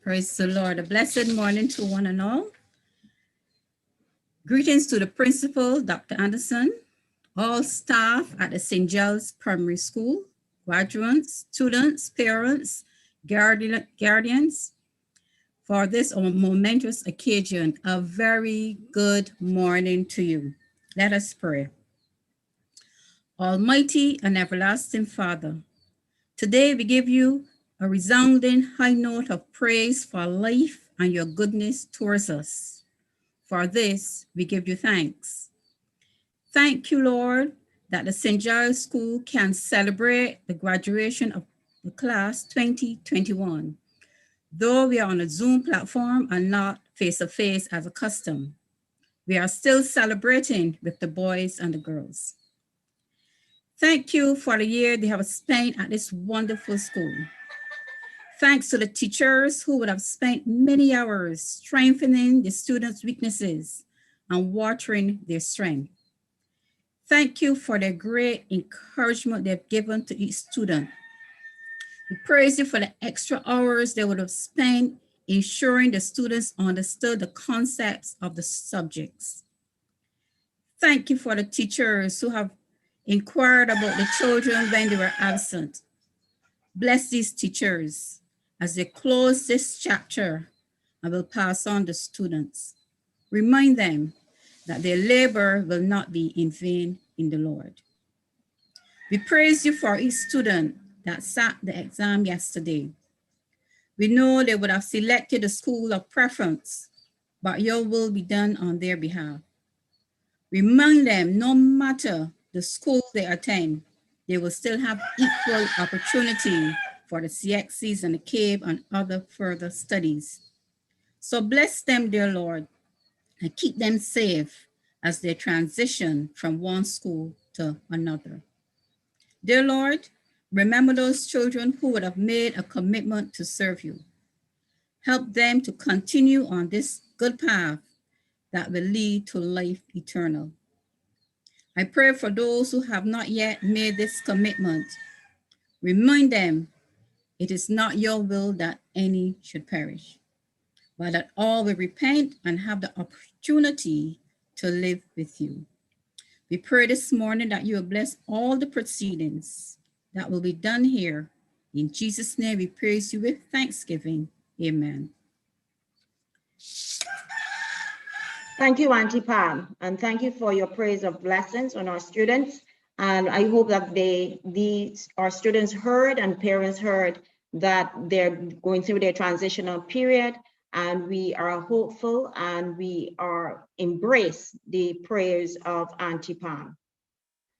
Praise the Lord. A blessed morning to one and all. Greetings to the principal, Dr. Anderson, all staff at the St. Giles Primary School, graduates, students, parents, guardians, for this momentous occasion. A very good morning to you. Let us pray. Almighty and everlasting Father, today we give you a resounding high note of praise for life and your goodness towards us. For this, we give you thanks. Thank you, Lord, that the St. Giles School can celebrate the graduation of the class 2021, though we are on a Zoom platform and not face-to-face as accustomed. We are still celebrating with the boys and the girls. Thank you for the year they have spent at this wonderful school. Thanks to the teachers who would have spent many hours strengthening the students' weaknesses and watering their strength. Thank you for the great encouragement they've given to each student. We praise you for the extra hours they would have spent ensuring the students understood the concepts of the subjects. Thank you for the teachers who have inquired about the children when they were absent. Bless these teachers as they close this chapter and will pass on to students. Remind them that their labor will not be in vain in the Lord. We praise you for each student that sat the exam yesterday. We know they would have selected a school of preference, but your will be done on their behalf. Remind them no matter the school they attend, they will still have equal opportunity for the CXCs and the CABE and other further studies. So bless them, dear Lord, and keep them safe as they transition from one school to another. Dear Lord, remember those children who would have made a commitment to serve you. Help them to continue on this good path that will lead to life eternal. I pray for those who have not yet made this commitment. Remind them it is not your will that any should perish, but that all will repent and have the opportunity to live with you. We pray this morning that you will bless all the proceedings that will be done here. In Jesus' name, we praise you with thanksgiving. Amen. Thank you, Auntie Pam, and thank you for your praise of blessings on our students. And I hope that our students heard and parents heard that they're going through their transitional period, and we are hopeful and we are embrace the prayers of Auntie Pam.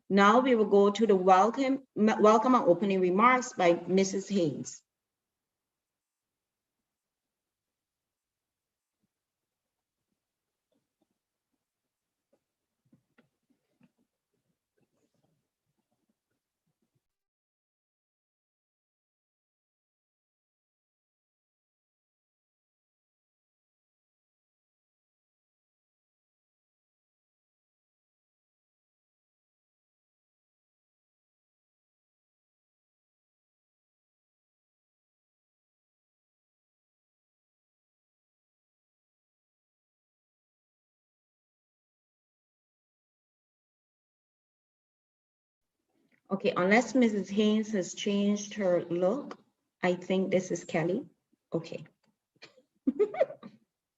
Now we will go to the welcome and opening remarks by Mrs. Haynes. Okay, unless Mrs. Haynes has changed her look, I think this is Kelly. Okay.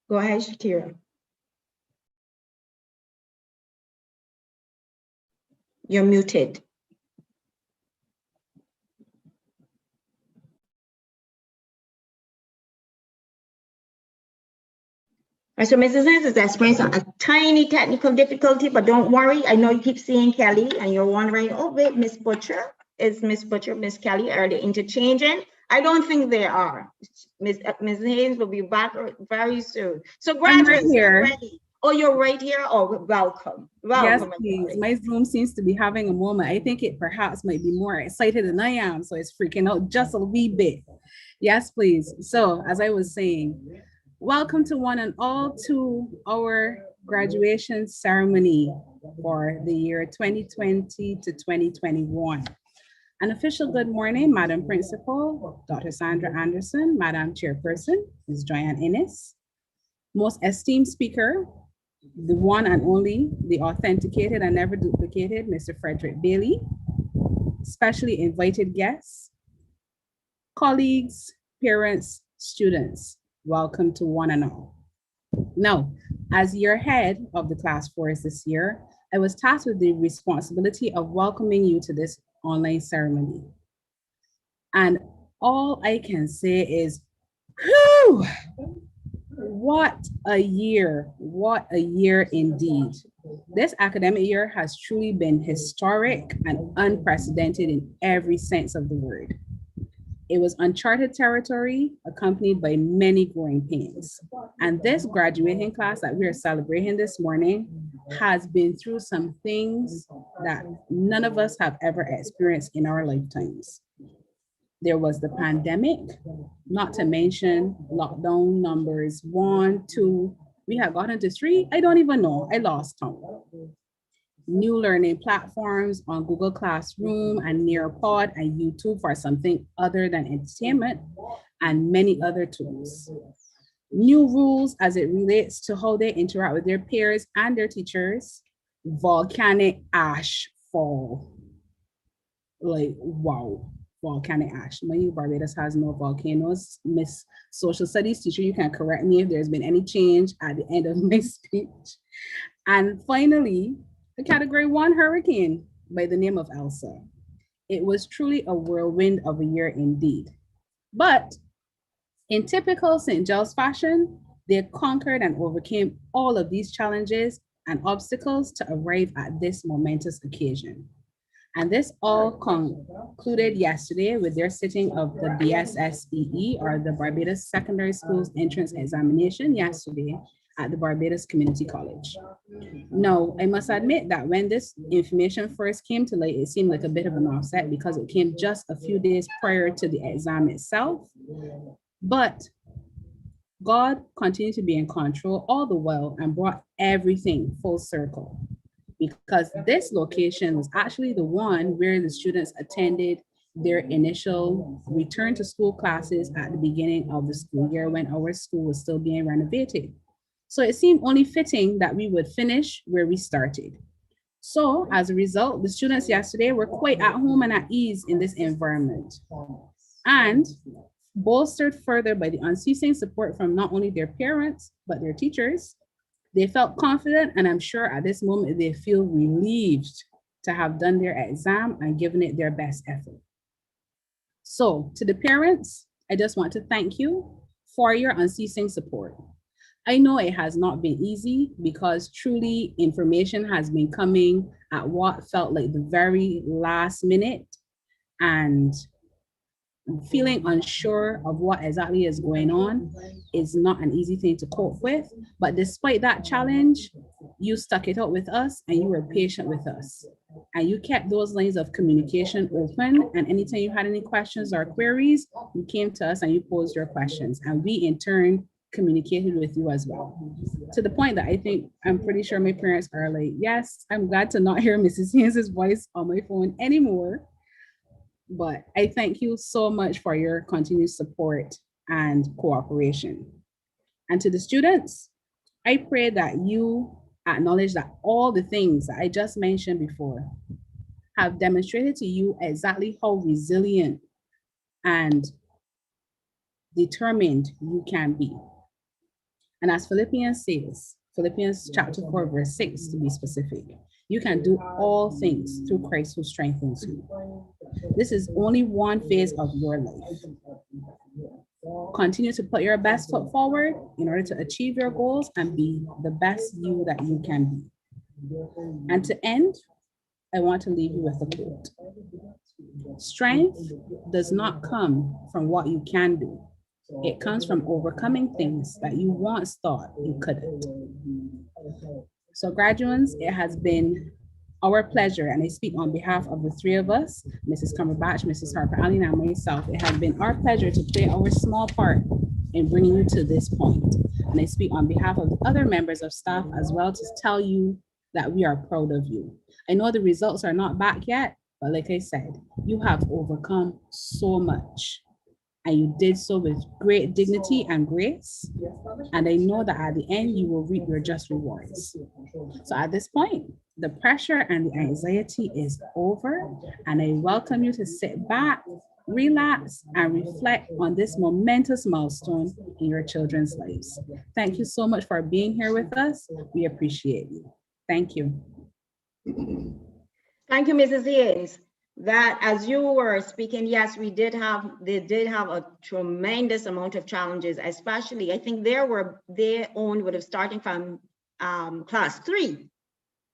Go ahead, Shatira. You're muted. Right, so Mrs. Haynes is experiencing a tiny technical difficulty, but don't worry. I know you keep seeing Kelly and you're wondering, oh wait, Miss Butcher, is Miss Butcher, Miss Kelly, are they interchanging? I don't think they are. Ms. Haynes will be back very soon. So graduates, I'm right here. ready. Oh, you're right here? Oh, welcome. Yes, please. My Zoom seems to be having a moment. I think it perhaps might be more excited than I am, so it's freaking out just a wee bit. Yes, please. So as I was saying, welcome to one and all to our graduation ceremony for the year 2020 to 2021. An official good morning, Madam Principal, Dr. Sandra Anderson, Madam Chairperson, Ms. Joanne Innes, most esteemed speaker, the one and only, the authenticated and never duplicated, Mr. Frederick Bailey, specially invited guests, colleagues, parents, students, welcome to one and all. Now, as year head of the class force this year, I was tasked with the responsibility of welcoming you to this online ceremony. And all I can say is, whew, what a year indeed. This academic year has truly been historic and unprecedented in every sense of the word. It was uncharted territory accompanied by many growing pains. And this graduating class that we are celebrating this morning has been through some things that none of us have ever experienced in our lifetimes. There was the pandemic, not to mention lockdown numbers 1, 2, we have gotten to 3, I don't even know, I lost count. New learning platforms on Google Classroom and Nearpod and YouTube for something other than entertainment, and many other tools. New rules as it relates to how they interact with their peers and their teachers. Volcanic ash fall. Like, wow, volcanic ash. Mind you, Barbados has no volcanoes. Miss Social Studies teacher, you can correct me if there's been any change at the end of my speech. And finally, a Category 1 hurricane by the name of Elsa. It was truly a whirlwind of a year indeed. But in typical St. Giles fashion, they conquered and overcame all of these challenges and obstacles to arrive at this momentous occasion. And this all concluded yesterday with their sitting of the BSSEE, or the Barbados Secondary Schools Entrance Examination, yesterday at the Barbados Community College. Now, I must admit that when this information first came to light, it seemed like a bit of an offset because it came just a few days prior to the exam itself. But God continued to be in control all the while and brought everything full circle, because this location was actually the one where the students attended their initial return to school classes at the beginning of the school year when our school was still being renovated. So it seemed only fitting that we would finish where we started. So as a result, the students yesterday were quite at home and at ease in this environment. And bolstered further by the unceasing support from not only their parents, but their teachers, they felt confident, and I'm sure at this moment they feel relieved to have done their exam and given it their best effort. So to the parents, I just want to thank you for your unceasing support. I know it has not been easy because truly information has been coming at what felt like the very last minute, and feeling unsure of what exactly is going on is not an easy thing to cope with. But despite that challenge, you stuck it out with us and you were patient with us. And you kept those lines of communication open. And anytime you had any questions or queries, you came to us and you posed your questions. And we in turn communicated with you as well. To the point that I'm pretty sure my parents are like, yes, I'm glad to not hear Mrs. Haynes' voice on my phone anymore. But I thank you so much for your continued support and cooperation. And to the students, I pray that you acknowledge that all the things that I just mentioned before have demonstrated to you exactly how resilient and determined you can be. And as Philippians says, Philippians chapter 4, verse 6 to be specific, you can do all things through Christ who strengthens you. This is only one phase of your life. Continue to put your best foot forward in order to achieve your goals and be the best you that you can be. And to end, I want to leave you with a quote. Strength does not come from what you can do. It comes from overcoming things that you once thought you couldn't. So graduates, it has been our pleasure, and I speak on behalf of the three of us, Mrs. Cumberbatch, Mrs. Harper Allen, and myself. It has been our pleasure to play our small part in bringing you to this point. And I speak on behalf of the other members of staff as well to tell you that we are proud of you. I know the results are not back yet, But like I said, you have overcome so much. And you did so with great dignity and grace. And I know that at the end, you will reap your just rewards. So at this point, the pressure and the anxiety is over. And I welcome you to sit back, relax, and reflect on this momentous milestone in your children's lives. Thank you so much for being here with us. We appreciate you. Thank you. Thank you, Mrs. Haynes. That as you were speaking, yes, they did have a tremendous amount of challenges, especially I think their own would have starting from class 3,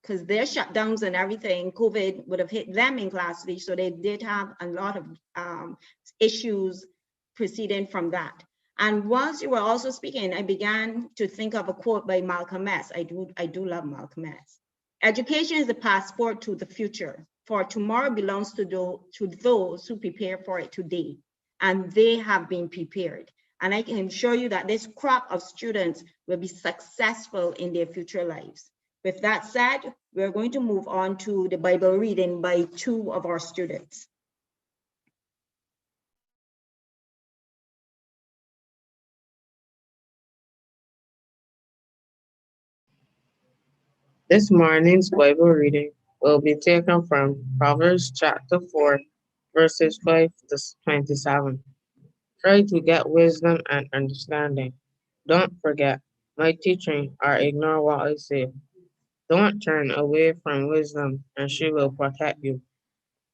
because their shutdowns and everything, COVID would have hit them in class 3. So they did have a lot of issues proceeding from that. And whilst you were also speaking, I began to think of a quote by Malcolm X. I do love Malcolm X. Education is the passport to the future, for tomorrow belongs to those who prepare for it today, and they have been prepared. And I can assure you that this crop of students will be successful in their future lives. With that said, we're going to move on to the Bible reading by 2 of our students. This morning's Bible reading will be taken from Proverbs chapter 4, verses 5 to 27. Try to get wisdom and understanding. Don't forget my teaching or ignore what I say. Don't turn away from wisdom, and she will protect you.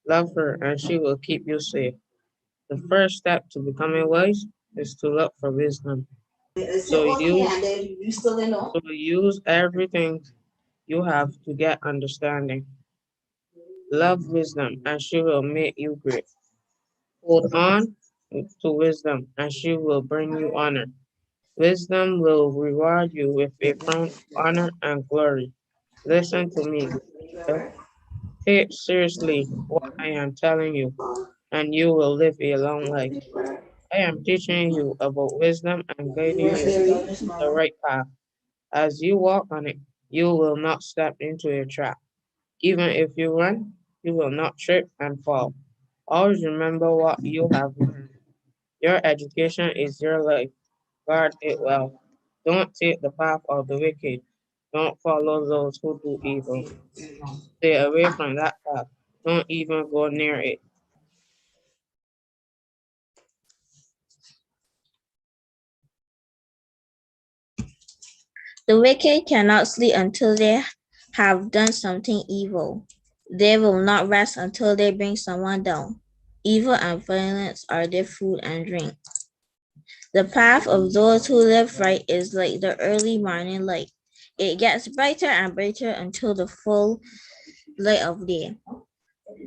Love her, and she will keep you safe. The first step to becoming wise is to look for wisdom. So use everything you have to get understanding. Love wisdom, and she will make you great. Hold on to wisdom, and she will bring you honor. Wisdom will reward you with a crown of honor and glory. Listen to me, child. Take seriously what I am telling you, and you will live a long life. I am teaching you about wisdom and guiding you the right path. As you walk on it, you will not step into a trap. Even if you run, you will not trip and fall. Always remember what you have learned. Your education is your life. Guard it well. Don't take the path of the wicked. Don't follow those who do evil. Stay away from that path. Don't even go near it. The wicked cannot sleep until they have done something evil. They will not rest until they bring someone down. Evil and violence are their food and drink. The path of those who live right is like the early morning light. It gets brighter and brighter until the full light of day.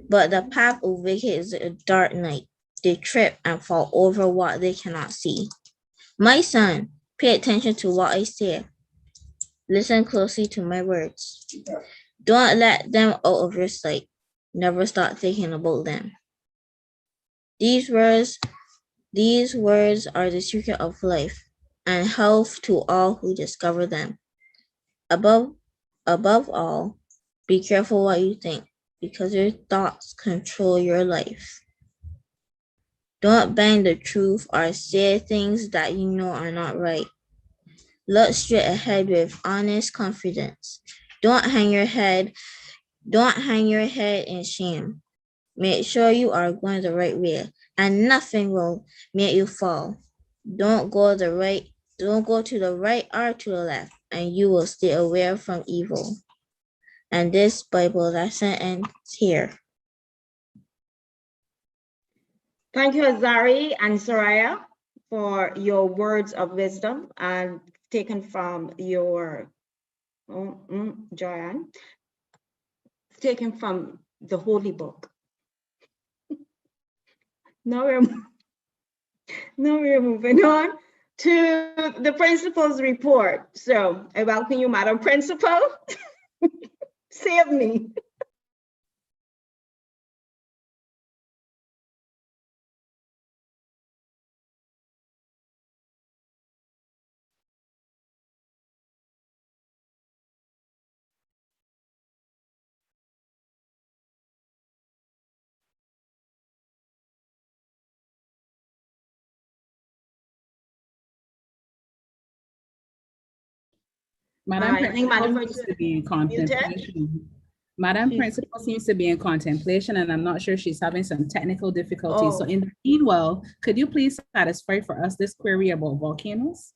But the path of wicked is a dark night. They trip and fall over what they cannot see. My son, pay attention to what I say. Listen closely to my words. Don't let them out of your sight. Never stop thinking about them. These words are the secret of life and health to all who discover them. Above all, be careful what you think, because your thoughts control your life. Don't bend the truth or say things that you know are not right. Look straight ahead with honest confidence. Don't hang your head in shame. Make sure you are going the right way, and nothing will make you fall. Don't go to the right or to the left, and you will stay away from evil. And this Bible lesson ends here. Thank you, Azari and Soraya, for your words of wisdom and taken from your Joanne, taken from the Holy Book. Now we're moving on to the principal's report. So I welcome you, Madam Principal. Save me. Madam I think Principal Madam seems Principal to be in muted. contemplation. Madam She's, Principal seems to be in contemplation, and I'm not sure she's having some technical difficulties. So oh, in the meanwhile, could you please satisfy for us this query about volcanoes?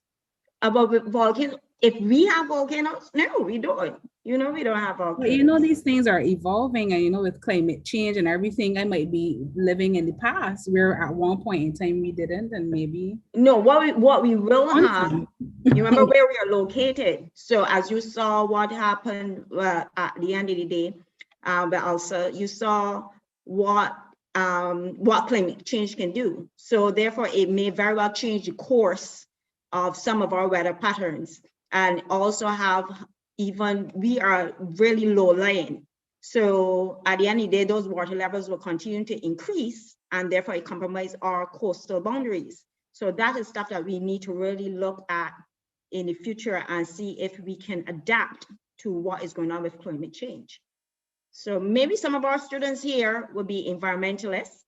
about volcanoes. If we have volcanoes, no, we don't. You know, we don't have But you know, volcanoes. these things are evolving, and you know, with climate change and everything, I might be living in the past where at one point in time we didn't, and maybe No, what we will one have, time. you remember where we are located. So as you saw what happened at the end of the day, but also you saw what climate change can do. So therefore, it may very well change the course of some of our weather patterns, and also have even, we are really low lying. So at the end of the day, those water levels will continue to increase, and therefore it compromise our coastal boundaries. So that is stuff that we need to really look at in the future and see if we can adapt to what is going on with climate change. So maybe some of our students here will be environmentalists,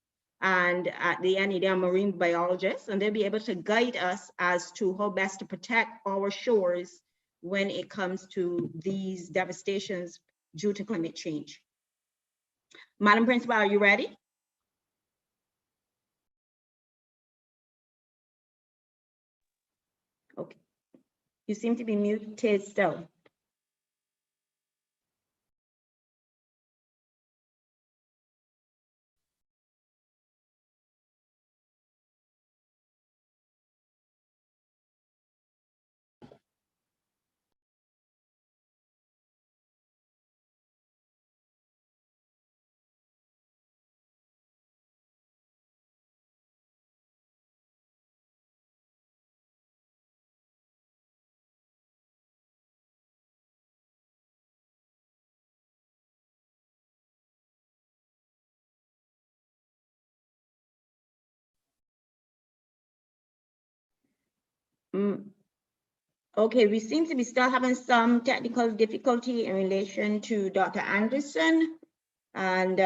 and at the end of the day, marine biologists, and they'll be able to guide us as to how best to protect our shores when it comes to these devastations due to climate change. Madam Principal, are you ready? Okay. You seem to be muted still. Okay, we seem to be still having some technical difficulty in relation to Dr. Anderson, and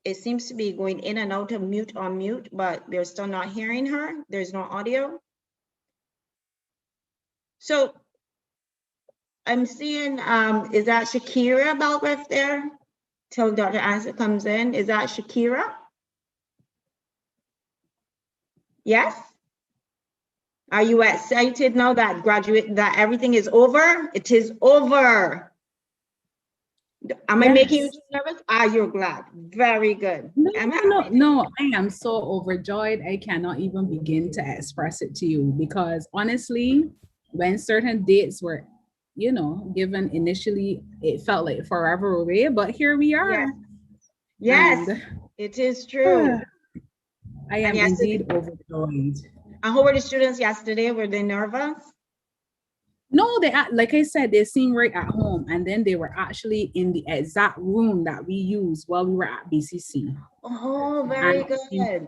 it seems to be going in and out of mute on mute, but they're still not hearing her. There's no audio. So I'm seeing, is that Shakira Belgrave there till Dr. Anderson comes in? Is that Shakira? Yes? Are you excited now that that everything is over? It is over. Am I making you Yes. too nervous? Ah, you're glad. Very good. No, I am so overjoyed. I cannot even begin to express it to you because honestly, when certain dates were, you know, given initially, it felt like forever away, but here we are. Yes, And it is true. I am indeed overjoyed. And how were the students yesterday? Were they nervous? No, like I said, they're seeing right at home, and then they were actually in the exact room that we used while we were at BCC. Oh, very good.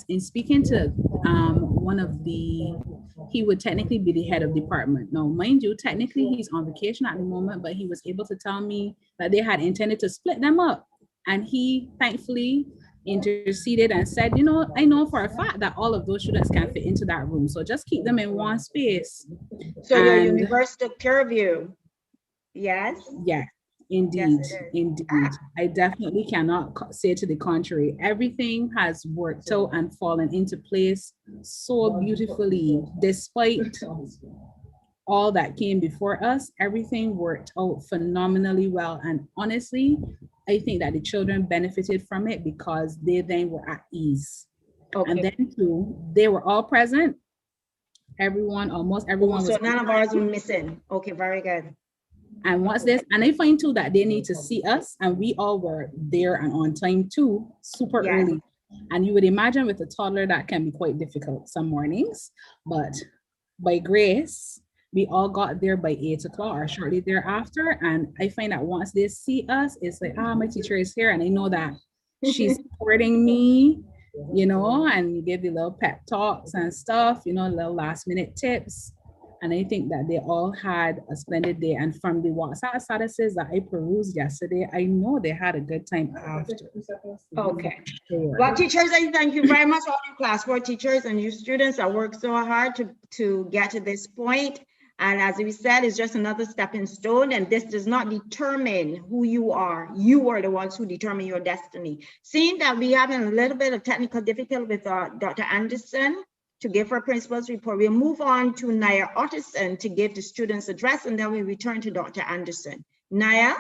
In speaking to one of he would technically be the head of department. Now, mind you, technically he's on vacation at the moment, but he was able to tell me that they had intended to split them up, and he thankfully interceded and said, you know, I know for a fact that all of those students can fit into that room, so just keep them in one space. So your universe took care of you. Yes. Yeah, indeed, indeed. I definitely cannot say to the contrary. Everything has worked out and fallen into place so beautifully, despite all that came before us. Everything worked out phenomenally well, and honestly, I think that the children benefited from it because they then were at ease. Okay. And then too, they were all present. Everyone, almost everyone. So none of ours were missing. Okay, very good. And what's this? And I find too that they need to see us, and we all were there and on time too, super early. And you would imagine with a toddler that can be quite difficult some mornings, but by grace, we all got there by 8 o'clock or shortly thereafter. And I find that once they see us, it's like, my teacher is here, and I know that she's supporting me, you know, and you give the little pep talks and stuff, you know, little last minute tips. And I think that they all had a splendid day. And from the WhatsApp statuses that I perused yesterday, I know they had a good time after. Okay. Sure. Well, teachers, I thank you very much, all you class 4 teachers and you students that worked so hard to get to this point. And as we said, it's just another stepping stone, and this does not determine who you are. You are the ones who determine your destiny. Seeing that we having a little bit of technical difficulty with Dr. Anderson to give her principal's report, we'll move on to Naya Otterson to give the students address, and then we return to Dr. Anderson. Naya?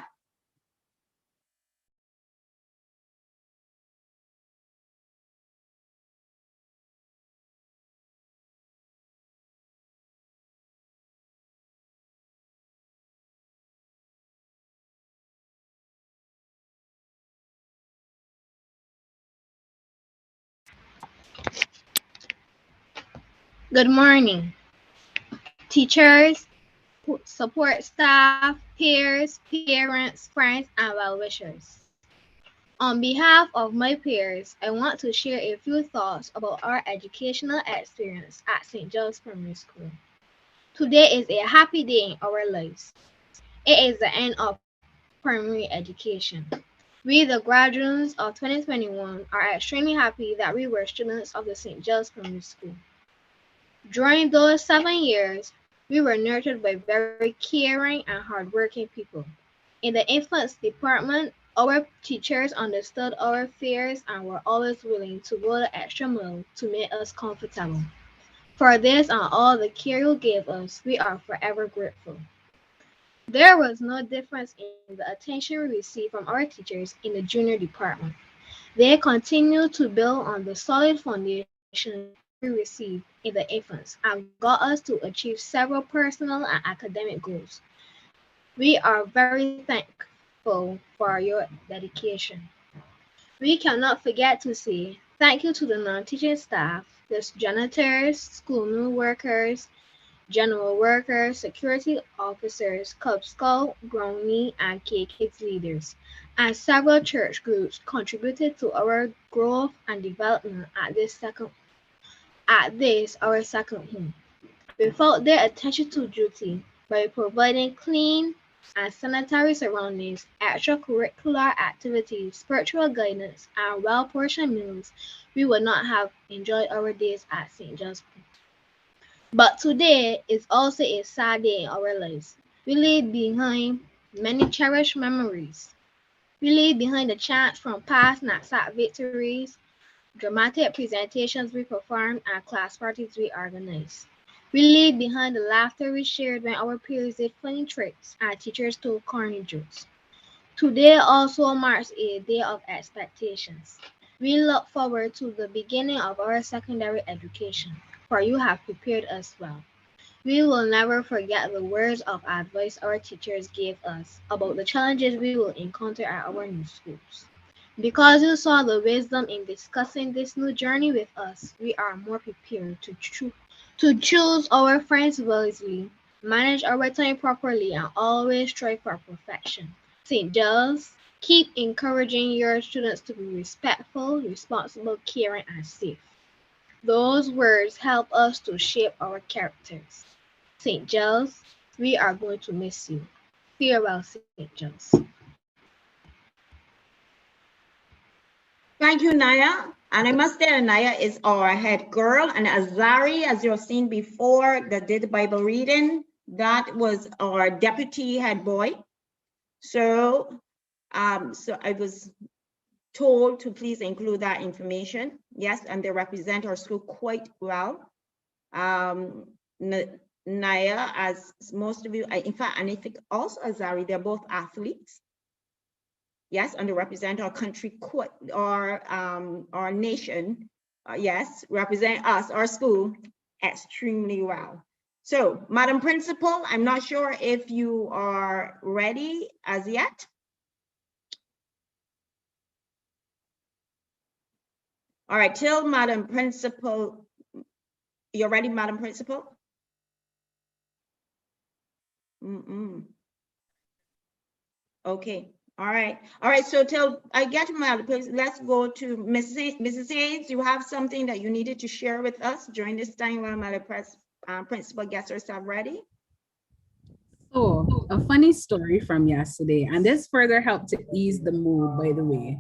Good morning, teachers, support staff, peers, parents, friends, and well-wishers. On behalf of my peers, I want to share a few thoughts about our educational experience at St. Giles Primary School. Today is a happy day in our lives. It is the end of primary education. We, the graduates of 2021, are extremely happy that we were students of the St. Giles Primary School. During those 7 years, we were nurtured by very caring and hardworking people. In the infants department, our teachers understood our fears and were always willing to go the extra mile to make us comfortable. For this and all the care you gave us, we are forever grateful. There was no difference in the attention we received from our teachers in the junior department. They continued to build on the solid foundation we received in the infants and got us to achieve several personal and academic goals. We are very thankful for your dedication. We cannot forget to say thank you to the non-teaching staff, the janitors, school meal workers, general workers, security officers, Cub Scout, Brownie, and K-Kids leaders, and several church groups contributed to our growth and development at this our second home. Without their attention to duty, by providing clean and sanitary surroundings, extracurricular activities, spiritual guidance, and well-portioned meals, we would not have enjoyed our days at St. John's. But today is also a sad day in our lives. We leave behind many cherished memories. We leave behind the chants from past NATSAT victories, dramatic presentations we performed, and class parties we organized. We leave behind the laughter we shared when our peers did funny tricks and teachers told corny jokes. Today also marks a day of expectations. We look forward to the beginning of our secondary education, for you have prepared us well. We will never forget the words of advice our teachers gave us about the challenges we will encounter at our new schools. Because you saw the wisdom in discussing this new journey with us, we are more prepared to choose our friends wisely, manage our time properly, and always strive for perfection. St. Giles, keep encouraging your students to be respectful, responsible, caring, and safe. Those words help us to shape our characters. St. Giles, we are going to miss you. Farewell, St. Giles. Thank you, Naya. And I must say that Naya is our head girl, and Azari, as you've seen before, that did the Bible reading, that was our deputy head boy. So, so I was told to please include that information. Yes, and they represent our school quite well. Naya, as most of you, in fact, and I think also Azari, they're both athletes. Yes, and they represent our country, our nation. Yes, represent us, our school, extremely well. So, Madam Principal, I'm not sure if you are ready as yet. All right, till Madam Principal, you're ready, Madam Principal? Okay. All right. All right. So till I get to my, let's go to Mrs. Hayes. You have something that you needed to share with us during this time while my principal gets herself ready. So a funny story from yesterday, and this further helped to ease the mood, by the way.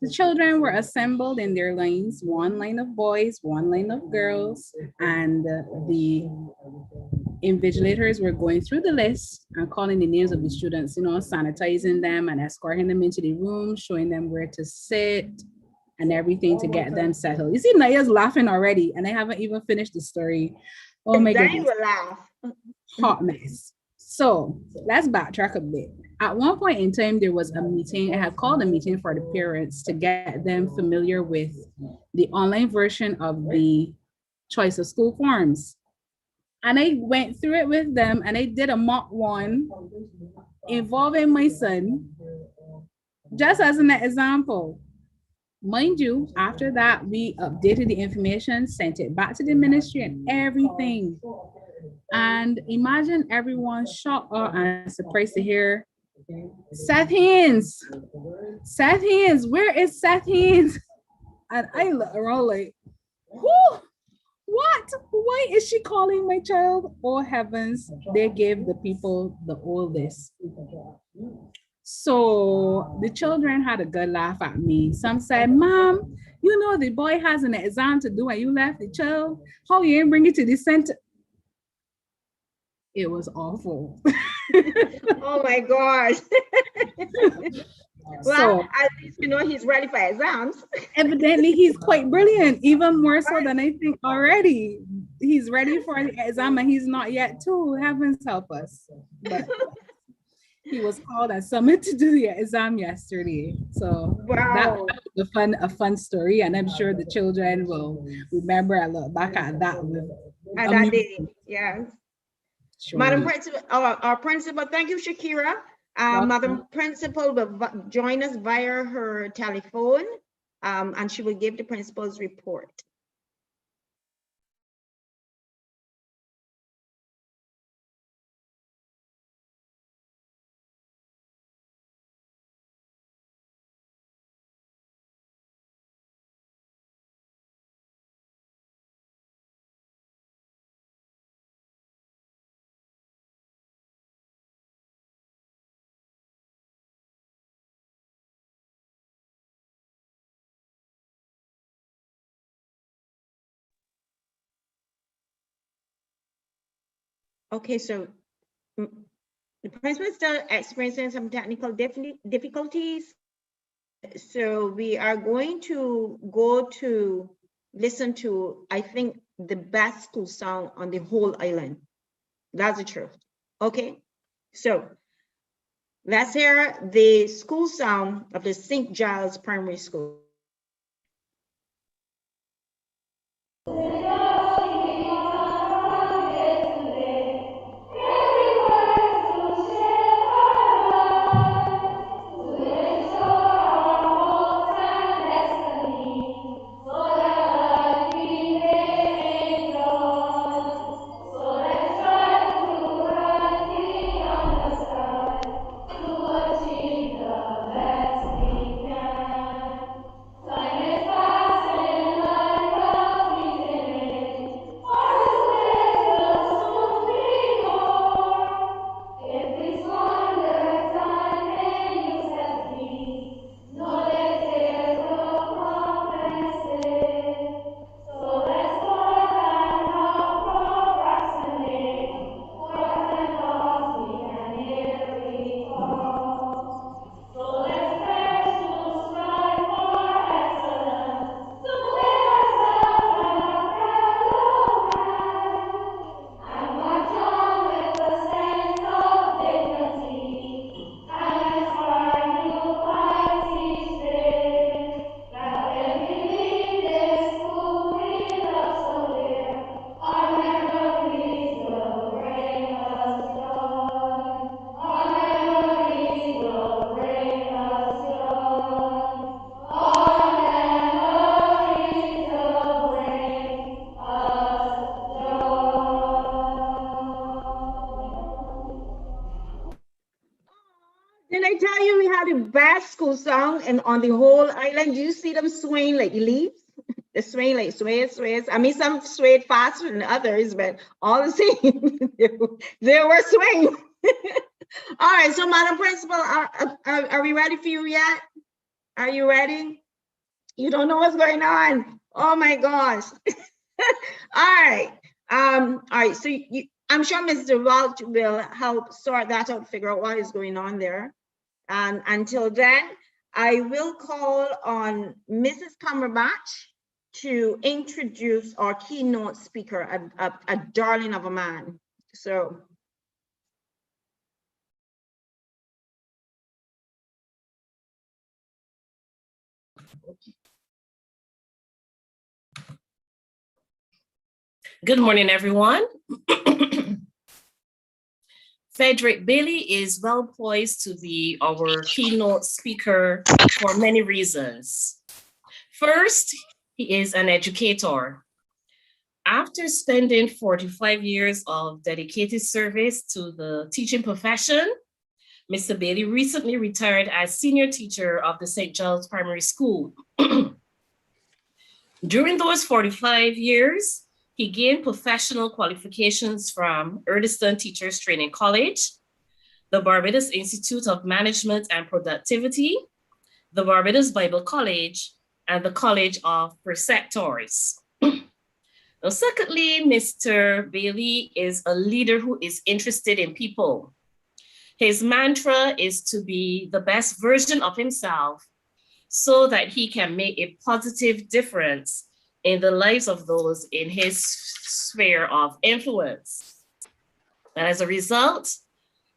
The children were assembled in their lines, one line of boys, one line of girls, and the invigilators were going through the list and calling the names of the students, sanitizing them and escorting them into the room, showing them where to sit and everything to get them settled. You see, Naya's laughing already, and I haven't even finished the story. Oh my Then goodness. you will laugh. Hot mess. So let's backtrack a bit. At one point in time, there was a meeting. I had called a meeting for the parents to get them familiar with the online version of the choice of school forms. And I went through it with them, and I did a mock one involving my son, just as an example. Mind you, after that, we updated the information, sent it back to the ministry and everything. And imagine everyone shocked and surprised to hear Seth Haynes. Seth Haynes, where is Seth Haynes? And I look around like, who? What? Why is she calling my child? Oh heavens, they gave the people the oldest. So the children had a good laugh at me. Some said, Mom, the boy has an exam to do and you left the child. How you ain't bring it to the center? It was awful. Oh my gosh. Well, So at least he's ready for exams. evidently he's quite brilliant, even more so than I think already. He's ready for the exam and he's not yet too. Heavens help us. But he was called and summoned to do the exam yesterday. So that was a fun story, and I'm sure the children will remember and look back at that with that day. Yes. Sure. Madam Principal, our principal, thank you, Shakira. Madam Principal will join us via her telephone, and she will give the principal's report. Okay, so the principal is still experiencing some technical difficulties. So we are going to go to listen to, I think, the best school song on the whole island. That's the truth. Okay, so let's hear the school song of the St. Giles Primary School. Didn't I tell you we had the best school song and on the whole island? Do you see them swaying like leaves? They're swaying like sways. I mean, some swayed faster than others, but all the same, they were swaying. All right, so Madam Principal, are we ready for you yet? Are you ready? You don't know what's going on. Oh my gosh. All right, so I'm sure Mr. Welch will help sort that out, figure out what is going on there. And until then, I will call on Mrs. Cumberbatch to introduce our keynote speaker, a darling of a man. So. Good morning, everyone. Frederick Bailey is well poised to be our keynote speaker for many reasons. First, he is an educator. After spending 45 years of dedicated service to the teaching profession, Mr. Bailey recently retired as senior teacher of the St. Giles Primary School. During those 45 years, he gained professional qualifications from Earlston Teachers Training College, the Barbados Institute of Management and Productivity, the Barbados Bible College, and the College of Preceptors. Now, secondly, Mr. Bailey is a leader who is interested in people. His mantra is to be the best version of himself so that he can make a positive difference in the lives of those in his sphere of influence. And as a result,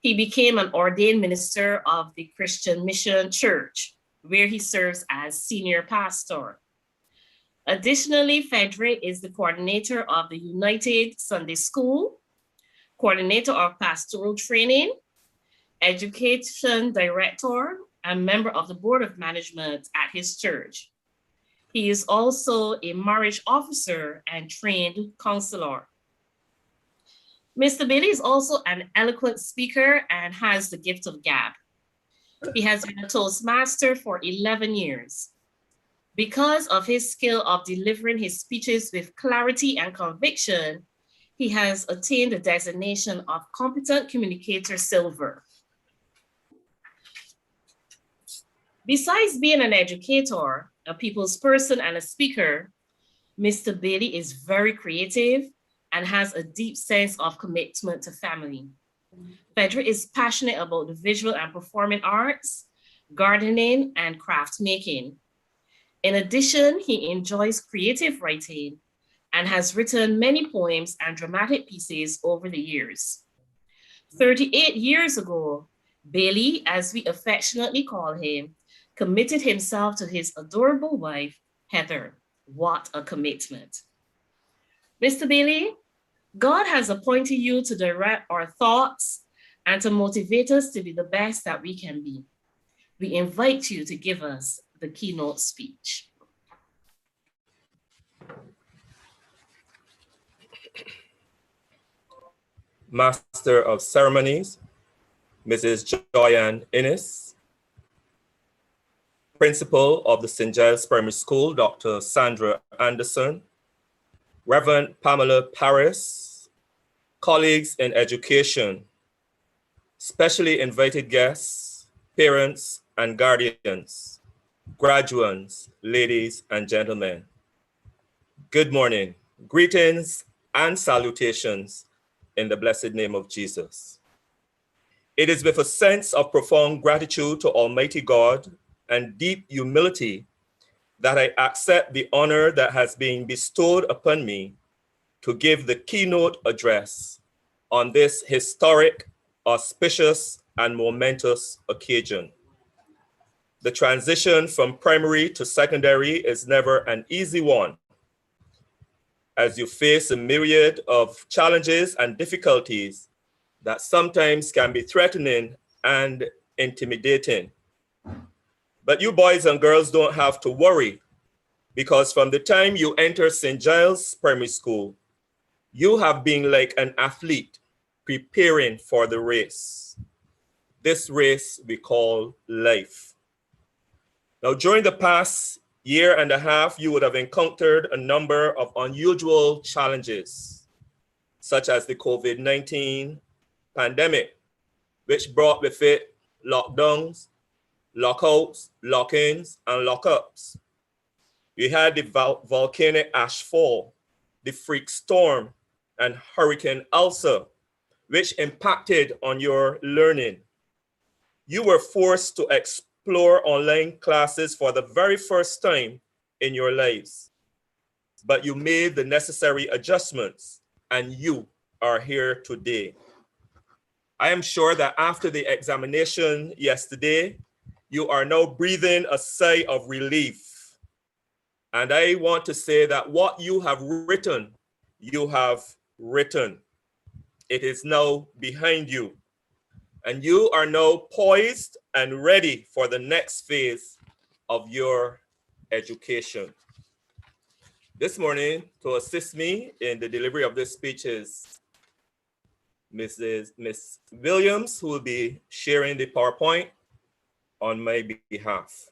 he became an ordained minister of the Christian Mission Church, where he serves as senior pastor. Additionally, Frederick is the coordinator of the United Sunday School, coordinator of pastoral training, education director, and member of the board of management at his church. He is also a marriage officer and trained counselor. Mr. Bailey is also an eloquent speaker and has the gift of gab. He has been a Toastmaster for 11 years. Because of his skill of delivering his speeches with clarity and conviction, he has attained the designation of Competent Communicator Silver. Besides being an educator, a people's person, and a speaker, Mr. Bailey is very creative and has a deep sense of commitment to family. Frederick is passionate about the visual and performing arts, gardening, and craft making. In addition, he enjoys creative writing and has written many poems and dramatic pieces over the years. 38 years ago, Bailey, as we affectionately call him, committed himself to his adorable wife, Heather. What a commitment. Mr. Bailey, God has appointed you to direct our thoughts and to motivate us to be the best that we can be. We invite you to give us the keynote speech. Master of Ceremonies, Mrs. Joyanne Innes, Principal of the St. Giles Primary School, Dr. Sandra Anderson, Reverend Pamela Paris, colleagues in education, specially invited guests, parents and guardians, graduates, ladies and gentlemen. Good morning, greetings and salutations in the blessed name of Jesus. It is with a sense of profound gratitude to Almighty God and deep humility that I accept the honor that has been bestowed upon me to give the keynote address on this historic, auspicious, and momentous occasion. The transition from primary to secondary is never an easy one, as you face a myriad of challenges and difficulties that sometimes can be threatening and intimidating. But you boys and girls don't have to worry, because from the time you enter St. Giles Primary School, you have been like an athlete preparing for the race. This race we call life. Now, during the past year and a half, you would have encountered a number of unusual challenges, such as the COVID-19 pandemic, which brought with it lockdowns, lockouts, lock-ins, and lockups. We had the volcanic ash fall, the freak storm, and Hurricane Elsa, which impacted on your learning. You were forced to explore online classes for the very first time in your lives. But you made the necessary adjustments, and you are here today. I am sure that after the examination yesterday, you are now breathing a sigh of relief. And I want to say that what you have written, you have written. It is now behind you. And you are now poised and ready for the next phase of your education. This morning, to assist me in the delivery of this speech is Miss Williams, who will be sharing the PowerPoint on my behalf.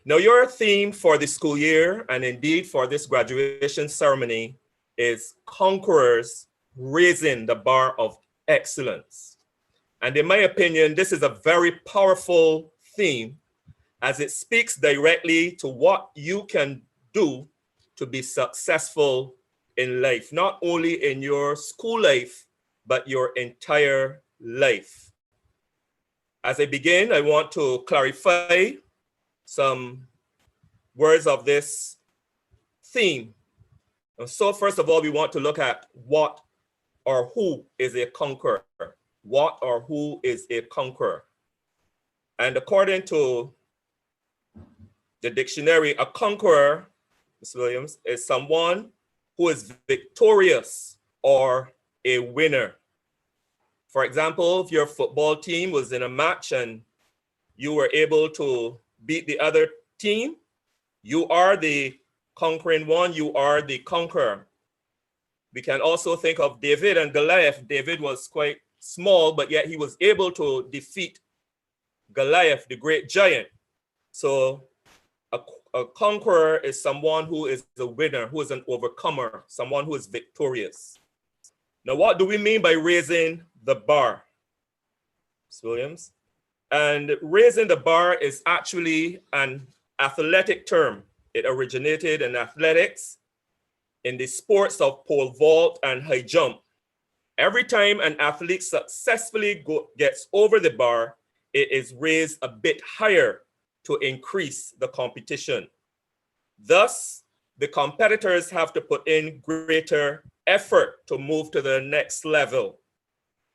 Now, your theme for the school year, and indeed for this graduation ceremony, is Conquerors Raising the Bar of Excellence. And in my opinion, this is a very powerful theme as it speaks directly to what you can do to be successful in life, not only in your school life, but your entire life. As I begin, I want to clarify some words of this theme. So first of all, we want to look at what or who is a conqueror. What or who is a conqueror? And according to the dictionary, a conqueror, Ms. Williams, is someone who is victorious or a winner. For example, if your football team was in a match and you were able to beat the other team, you are the conquering one, you are the conqueror. We can also think of David and Goliath. David was quite small, but yet he was able to defeat Goliath, the great giant. So a conqueror is someone who is a winner, who is an overcomer, someone who is victorious. Now, what do we mean by raising the bar, Ms. Williams? And raising the bar is actually an athletic term. It originated in athletics, in the sports of pole vault and high jump. Every time an athlete successfully gets over the bar, it is raised a bit higher to increase the competition. Thus, the competitors have to put in greater effort to move to the next level.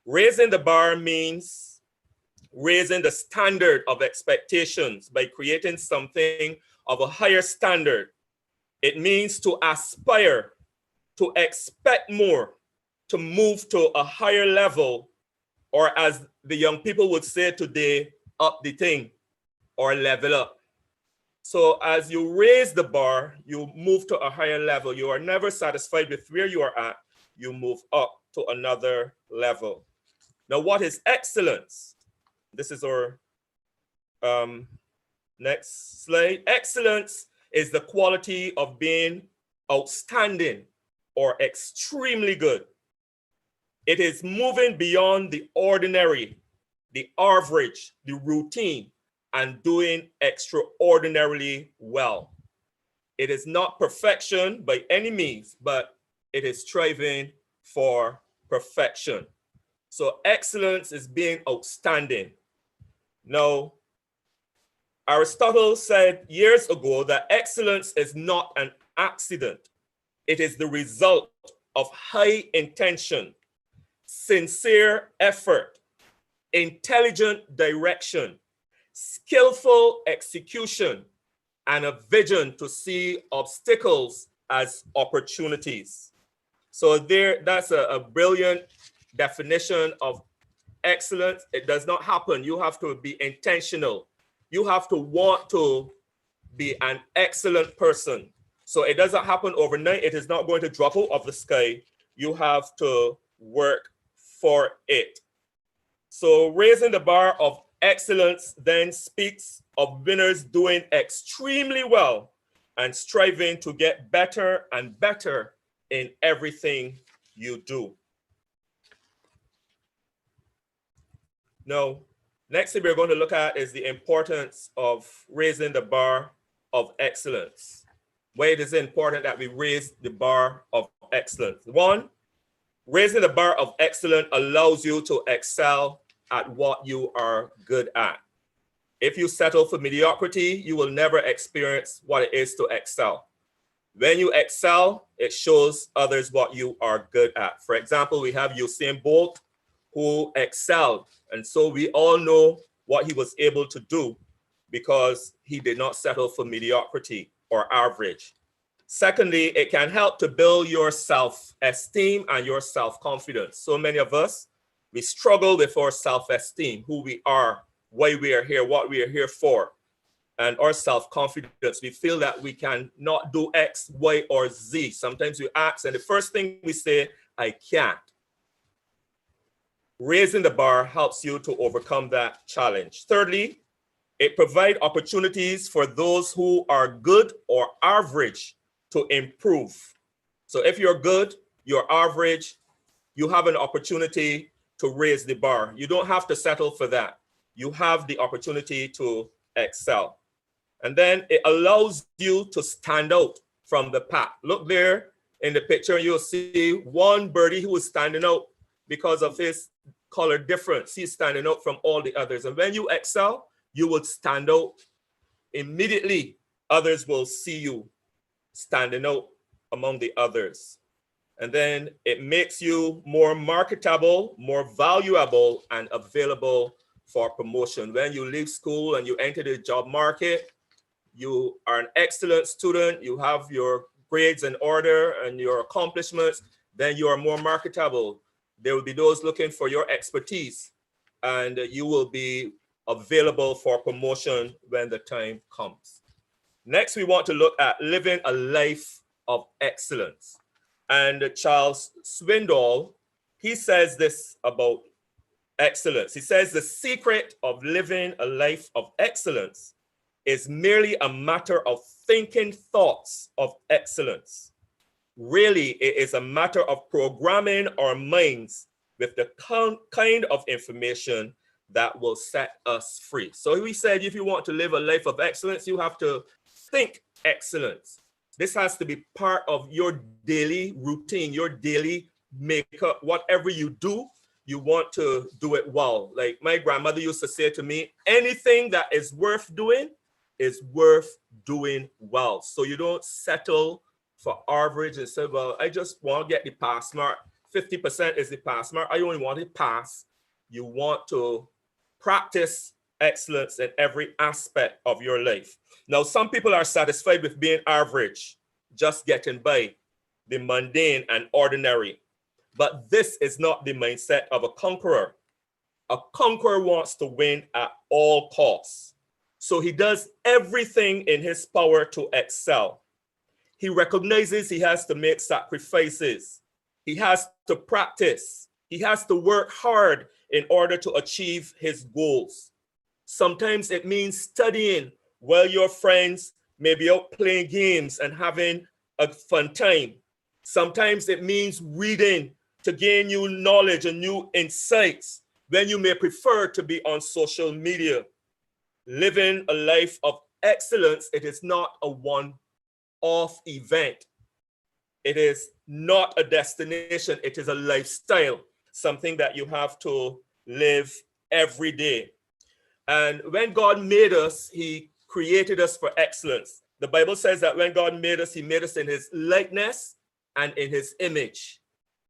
Raising the bar means raising the standard of expectations by creating something of a higher standard. It means to aspire, to expect more, to move to a higher level, or as the young people would say today, up the thing or level up. So as you raise the bar, you move to a higher level. You are never satisfied with where you are at. You move up to another level. Now, what is excellence? This is our next slide. Excellence is the quality of being outstanding or extremely good. It is moving beyond the ordinary, the average, the routine, and doing extraordinarily well. It is not perfection by any means, but it is striving for perfection. So excellence is being outstanding. Now, Aristotle said years ago that excellence is not an accident. It is the result of high intention, sincere effort, intelligent direction, skillful execution, and a vision to see obstacles as opportunities. So that's a brilliant definition of excellence. It does not happen. You have to be intentional. You have to want to be an excellent person. So it doesn't happen overnight. It is not going to drop out of the sky. You have to work for it. So raising the bar of excellence then speaks of winners doing extremely well and striving to get better and better in everything you do. Now, next thing we're going to look at is the importance of raising the bar of excellence. Why it is important that we raise the bar of excellence. One, raising the bar of excellence allows you to excel at what you are good at. If you settle for mediocrity, you will never experience what it is to excel. When you excel, it shows others what you are good at. For example, we have Usain Bolt, who excelled. And so we all know what he was able to do because he did not settle for mediocrity or average. Secondly, it can help to build your self-esteem and your self-confidence. So many of us, we struggle with our self-esteem, who we are, why we are here, what we are here for, and our self-confidence. We feel that we can not do X, Y, or Z. Sometimes we ask, and the first thing we say, I can't. Raising the bar helps you to overcome that challenge. Thirdly, it provides opportunities for those who are good or average to improve. So if you're good, you're average, you have an opportunity to raise the bar. You don't have to settle for that. You have the opportunity to excel. And then it allows you to stand out from the pack. Look there in the picture, you'll see one birdie who is standing out because of his color difference. He's standing out from all the others. And when you excel, you will stand out immediately. Others will see you standing out among the others. And then it makes you more marketable, more valuable, and available for promotion. When you leave school and you enter the job market, you are an excellent student, you have your grades in order and your accomplishments, then you are more marketable. There will be those looking for your expertise, and you will be available for promotion when the time comes. Next, we want to look at living a life of excellence. And Charles Swindoll, he says this about excellence. He says the secret of living a life of excellence is merely a matter of thinking thoughts of excellence. Really, it is a matter of programming our minds with the kind of information that will set us free. So we said, if you want to live a life of excellence, you have to think excellence. This has to be part of your daily routine, your daily makeup. Whatever you do, you want to do it well. Like my grandmother used to say to me, anything that is worth doing is worth doing well. So you don't settle for average and say, well, I just want to get the pass mark. 50% is the pass mark. I only want to pass. You want to practice excellence in every aspect of your life. Now, some people are satisfied with being average, just getting by, the mundane and ordinary. But this is not the mindset of a conqueror. A conqueror wants to win at all costs. So he does everything in his power to excel. He recognizes he has to make sacrifices. He has to practice. He has to work hard in order to achieve his goals. Sometimes it means studying while your friends may be out playing games and having a fun time. Sometimes it means reading to gain new knowledge and new insights when you may prefer to be on social media. Living a life of excellence, it is not a one-off event. It is not a destination, it is a lifestyle, something that you have to live every day. And when God made us, he created us for excellence. The Bible says that when God made us, he made us in his likeness and in his image.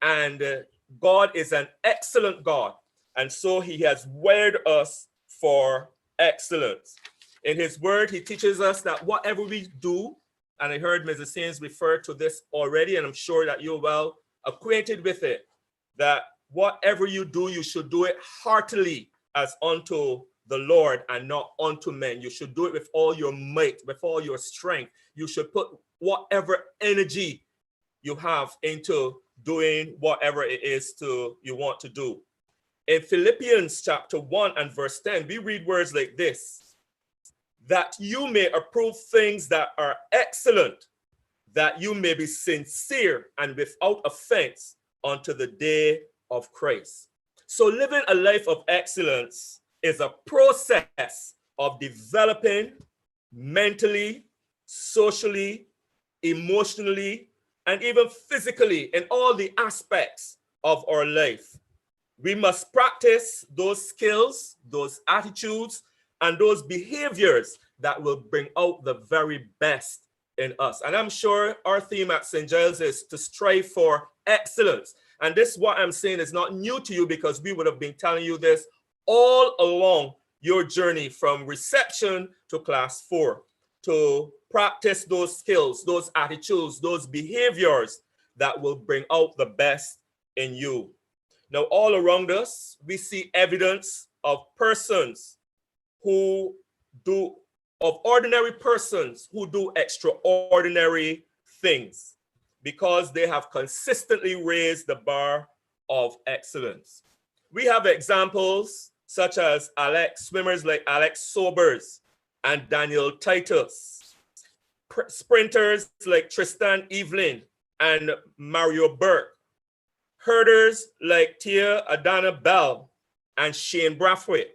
And God is an excellent God. And so he has wired us for excellence. In his word, he teaches us that whatever we do, and I heard Mrs. Sains refer to this already, and I'm sure that you're well acquainted with it, that whatever you do, you should do it heartily as unto the Lord and not unto men. You should do it with all your might, with all your strength. You should put whatever energy you have into doing whatever it is you want to do. In Philippians chapter 1 and verse 10, we read words like this: that you may approve things that are excellent, that you may be sincere and without offense unto the day of Christ. So living a life of excellence is a process of developing mentally, socially, emotionally, and even physically in all the aspects of our life. We must practice those skills, those attitudes, and those behaviors that will bring out the very best in us. And I'm sure our theme at St. Giles is to strive for excellence. And this, what I'm saying, is not new to you, because we would have been telling you this all along your journey from reception to class 4, to practice those skills, those attitudes, those behaviors that will bring out the best in you. Now, all around us, we see evidence of ordinary persons who do extraordinary things because they have consistently raised the bar of excellence. We have examples such as swimmers like Alex Sobers and Daniel Titus, sprinters like Tristan Evelyn and Mario Burke, herders like Tia Adana Bell and Shane Brathwaite,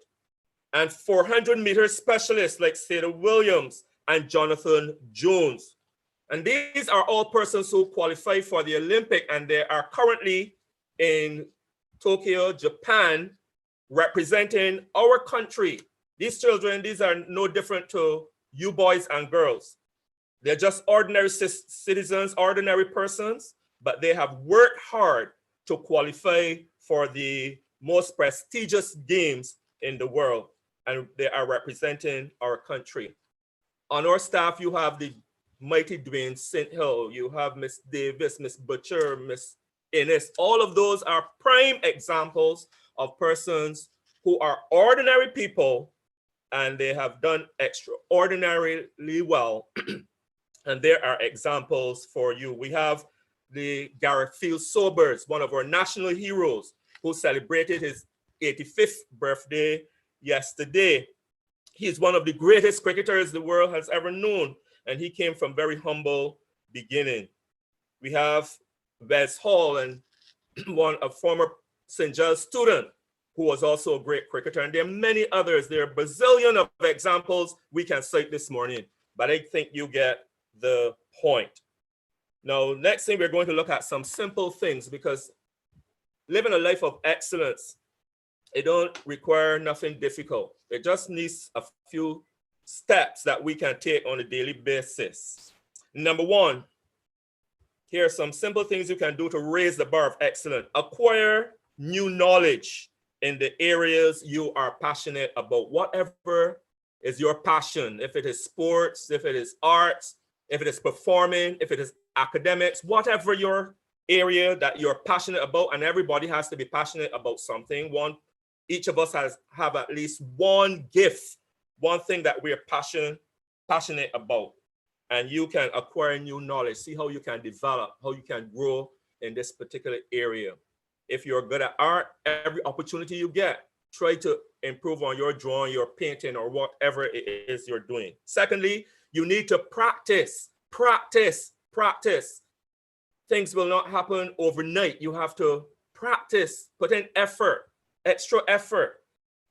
and 400-meter specialists like Seda Williams and Jonathan Jones. And these are all persons who qualify for the Olympic, and they are currently in Tokyo, Japan, representing our country. These children, these are no different to you boys and girls. They're just ordinary citizens, ordinary persons, but they have worked hard to qualify for the most prestigious games in the world, and they are representing our country. On our staff, you have the mighty Dwayne St. Hill, you have Miss Davis, Miss Butcher, Miss Innes. All of those are prime examples of persons who are ordinary people, and they have done extraordinarily well. And there are examples for you. We have the Gareth Field Sobers, one of our national heroes, who celebrated his 85th birthday yesterday. He's one of the greatest cricketers the world has ever known, and he came from very humble beginning. We have Wes Hall, and a former St. Giles student who was also a great cricketer, and there are many others. There are a bazillion of examples we can cite this morning, but I think you get the point. Now, next thing, we're going to look at some simple things, because living a life of excellence, it don't require nothing difficult. It just needs a few steps that we can take on a daily basis. Number one, here are some simple things you can do to raise the bar of excellence. Acquire new knowledge in the areas you are passionate about. Whatever is your passion, if it is sports, if it is arts, if it is performing, if it is academics, whatever your area that you're passionate about, and everybody has to be passionate about something. Each of us have at least one gift, one thing that we're passionate about, and you can acquire new knowledge, see how you can develop, how you can grow in this particular area. If you're good at art, every opportunity you get, try to improve on your drawing, your painting, or whatever it is you're doing. Secondly, you need to practice. Things will not happen overnight. You have to practice, put in effort, extra effort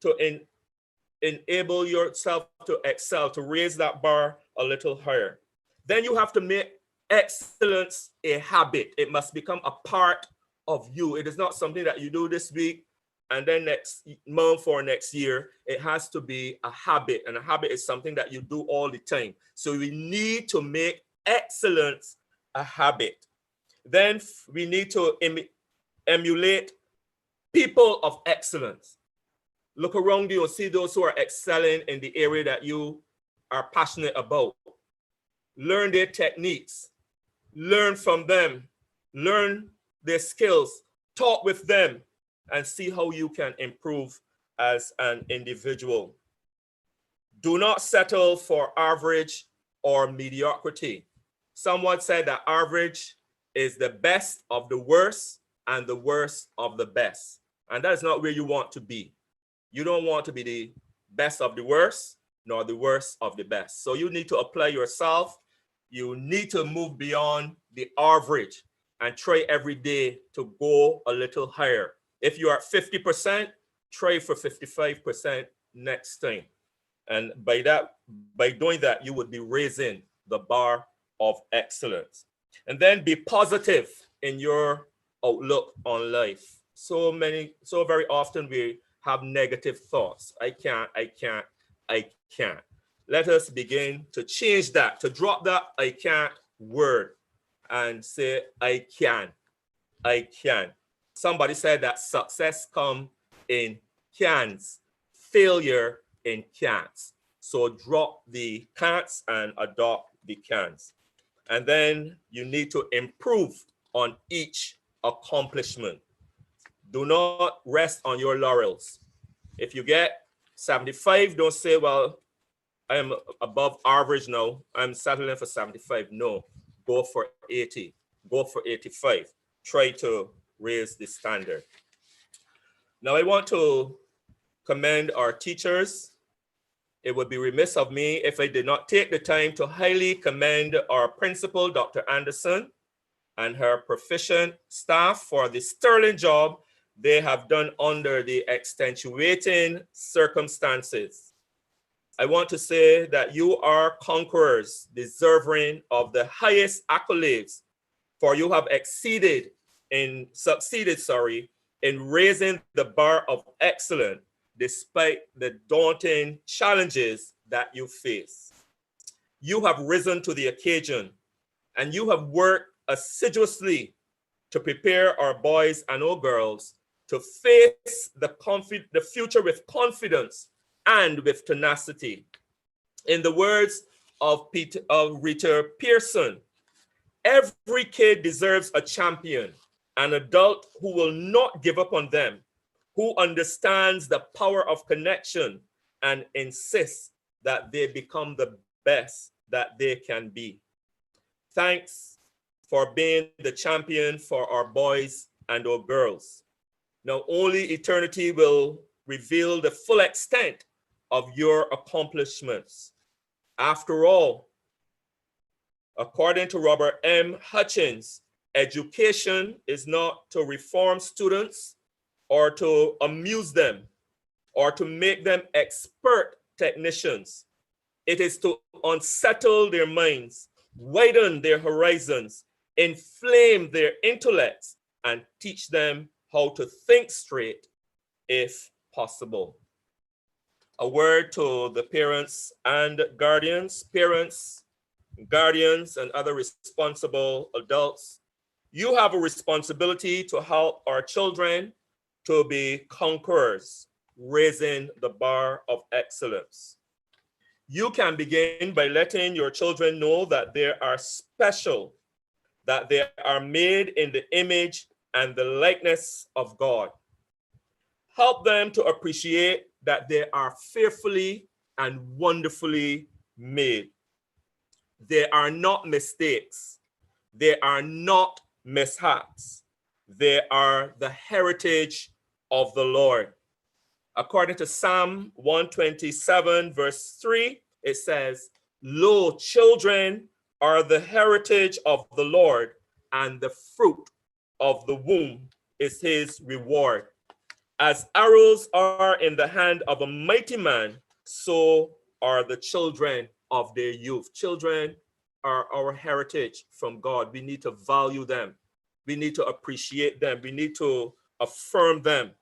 to enable yourself to excel, to raise that bar a little higher. Then you have to make excellence a habit. It must become a part of you. It is not something that you do this week and then next month or next year. It has to be a habit, and a habit is something that you do all the time. So we need to make excellence a habit. Then we need to emulate people of excellence. Look around you and see those who are excelling in the area that you are passionate about. Learn their techniques, learn from them, learn their skills, talk with them, and see how you can improve as an individual. Do not settle for average or mediocrity. Someone said that average is the best of the worst and the worst of the best. And that is not where you want to be. You don't want to be the best of the worst, nor the worst of the best. So you need to apply yourself. You need to move beyond the average and try every day to go a little higher. If you are at 50%, try for 55% next time. And by doing that, you would be raising the bar of excellence. And then be positive in your outlook on life. So very often we have negative thoughts. I can't. Let us begin to change that, to drop that I can't word and say, I can. Somebody said that success comes in cans, failure in can'ts. So drop the can'ts and adopt the cans. And then you need to improve on each accomplishment. Do not rest on your laurels. If you get 75, don't say, well, I am above average now, I'm settling for 75. No, go for 80, go for 85. Try to raise the standard. Now I want to commend our teachers. It would be remiss of me if I did not take the time to highly commend our principal, Dr. Anderson, and her proficient staff for the sterling job they have done under the extenuating circumstances. I want to say that you are conquerors deserving of the highest accolades, for you have succeeded in raising the bar of excellence despite the daunting challenges that you face. You have risen to the occasion, and you have worked assiduously to prepare our boys and our girls to face the future with confidence and with tenacity. In the words of Rita Pearson, every kid deserves a champion, an adult who will not give up on them, who understands the power of connection and insists that they become the best that they can be. Thanks for being the champion for our boys and our girls. Now, only eternity will reveal the full extent of your accomplishments. After all, according to Robert M. Hutchins, education is not to reform students or to amuse them or to make them expert technicians. It is to unsettle their minds, widen their horizons, inflame their intellects, and teach them how to think straight if possible. A word to the parents and guardians. Parents, guardians, and other responsible adults, you have a responsibility to help our children to be conquerors, raising the bar of excellence. You can begin by letting your children know that they are special, that they are made in the image and the likeness of God. Help them to appreciate that they are fearfully and wonderfully made. They are not mistakes. They are not mishaps. They are the heritage of the Lord. According to Psalm 127, verse 3, it says, "Lo, children are the heritage of the Lord, and the fruit of the womb is his reward. As arrows are in the hand of a mighty man, so are the children of their youth." Children are our heritage from God. We need to value them. We need to appreciate them. We need to affirm them.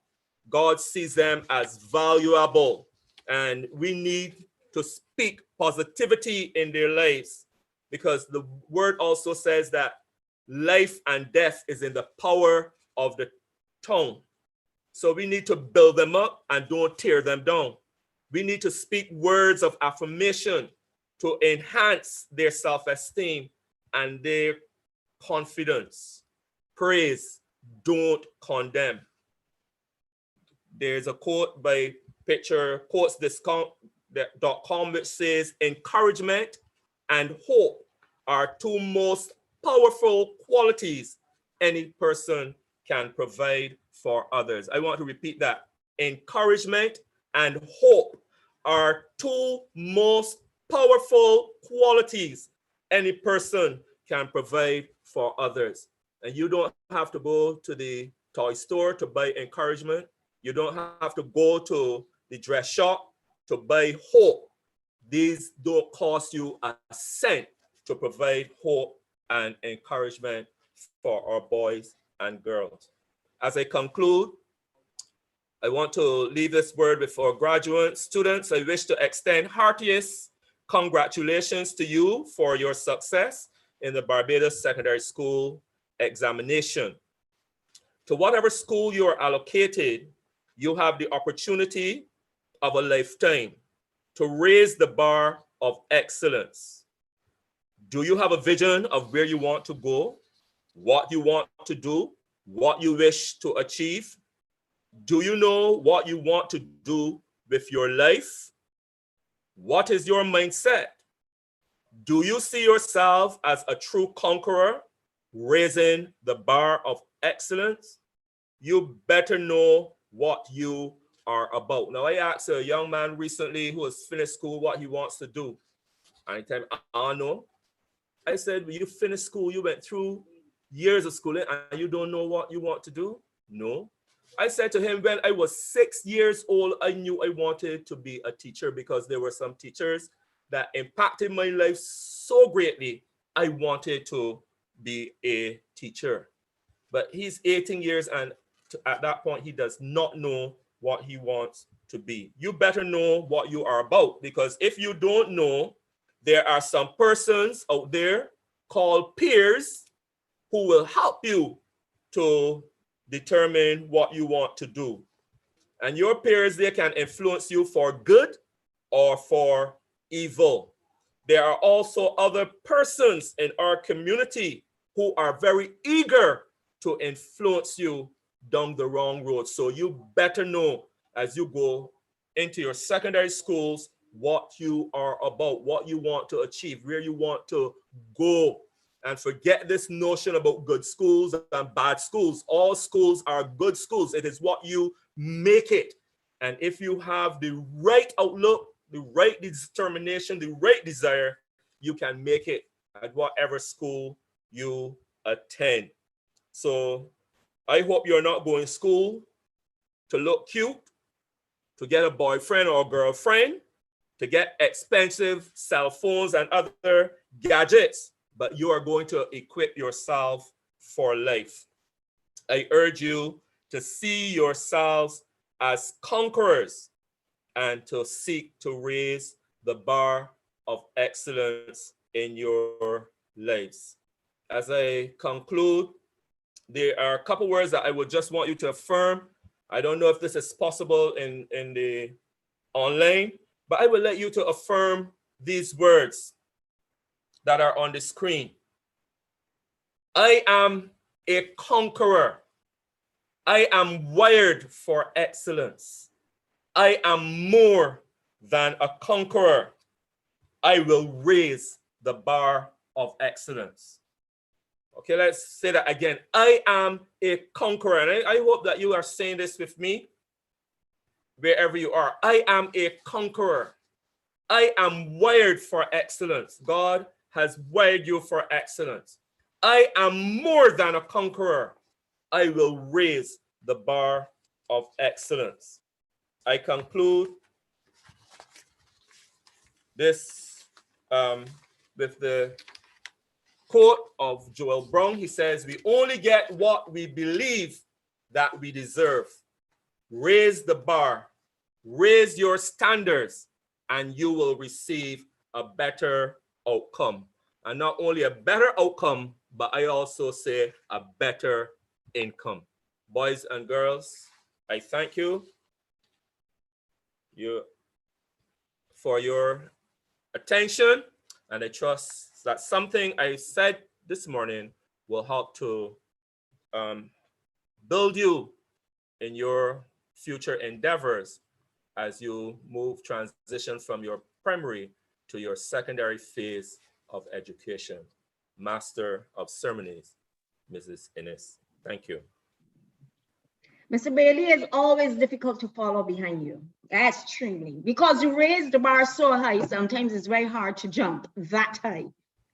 God sees them as valuable, and we need to speak positivity in their lives, because the word also says that life and death is in the power of the tongue. So we need to build them up and don't tear them down. We need to speak words of affirmation to enhance their self-esteem and their confidence. Praise, don't condemn. There's a quote by picturequotes.com which says, encouragement and hope are two most powerful qualities any person can provide for others. I want to repeat that. Encouragement and hope are two most powerful qualities any person can provide for others. And you don't have to go to the toy store to buy encouragement. You don't have to go to the dress shop to buy hope. These don't cost you a cent to provide hope and encouragement for our boys and girls. As I conclude, I want to leave this word with our graduate students. I wish to extend heartiest congratulations to you for your success in the Barbados Secondary School examination. To whatever school you are allocated, you have the opportunity of a lifetime to raise the bar of excellence. Do you have a vision of where you want to go, what you want to do, what you wish to achieve? Do you know what you want to do with your life? What is your mindset? Do you see yourself as a true conqueror, raising the bar of excellence? You better know what you are about. Now, I asked a young man recently who has finished school what he wants to do. And he told me, I know. I said, when you finished school, you went through years of schooling and you don't know what you want to do? No. I said to him, when I was 6 years old, I knew I wanted to be a teacher because there were some teachers that impacted my life so greatly. I wanted to be a teacher. But he's 18 years and at that point, he does not know what he wants to be. You better know what you are about, because if you don't know, there are some persons out there called peers who will help you to determine what you want to do. And your peers, they can influence you for good or for evil. There are also other persons in our community who are very eager to influence you down the wrong road. So you better know as you go into your secondary schools what you are about, what you want to achieve, where you want to go. And forget this notion about good schools and bad schools. All schools are good schools. It is what you make it. And if you have the right outlook, the right determination, the right desire, you can make it at whatever school you attend. So I hope you're not going to school to look cute, to get a boyfriend or a girlfriend, to get expensive cell phones and other gadgets, but you are going to equip yourself for life. I urge you to see yourselves as conquerors and to seek to raise the bar of excellence in your lives. As I conclude, there are a couple words that I would just want you to affirm. I don't know if this is possible in the online, but I will let you to affirm these words that are on the screen. I am a conqueror. I am wired for excellence. I am more than a conqueror. I will raise the bar of excellence. Okay, let's say that again. I am a conqueror. And I hope that you are saying this with me wherever you are. I am a conqueror. I am wired for excellence. God has wired you for excellence. I am more than a conqueror. I will raise the bar of excellence. I conclude this with the quote of Joel Brown. He says, "We only get what we believe that we deserve. Raise the bar, raise your standards, and you will receive a better outcome." And not only a better outcome, but I also say a better income. Boys and girls, I thank you for your attention, and I trust that something I said this morning will help to build you in your future endeavors as you transition from your primary to your secondary phase of education. Master of Ceremonies, Mrs. Innes. Thank you. Mr. Bailey, is always difficult to follow behind you. Extremely. Because you raise the bar so high, sometimes it's very hard to jump that high.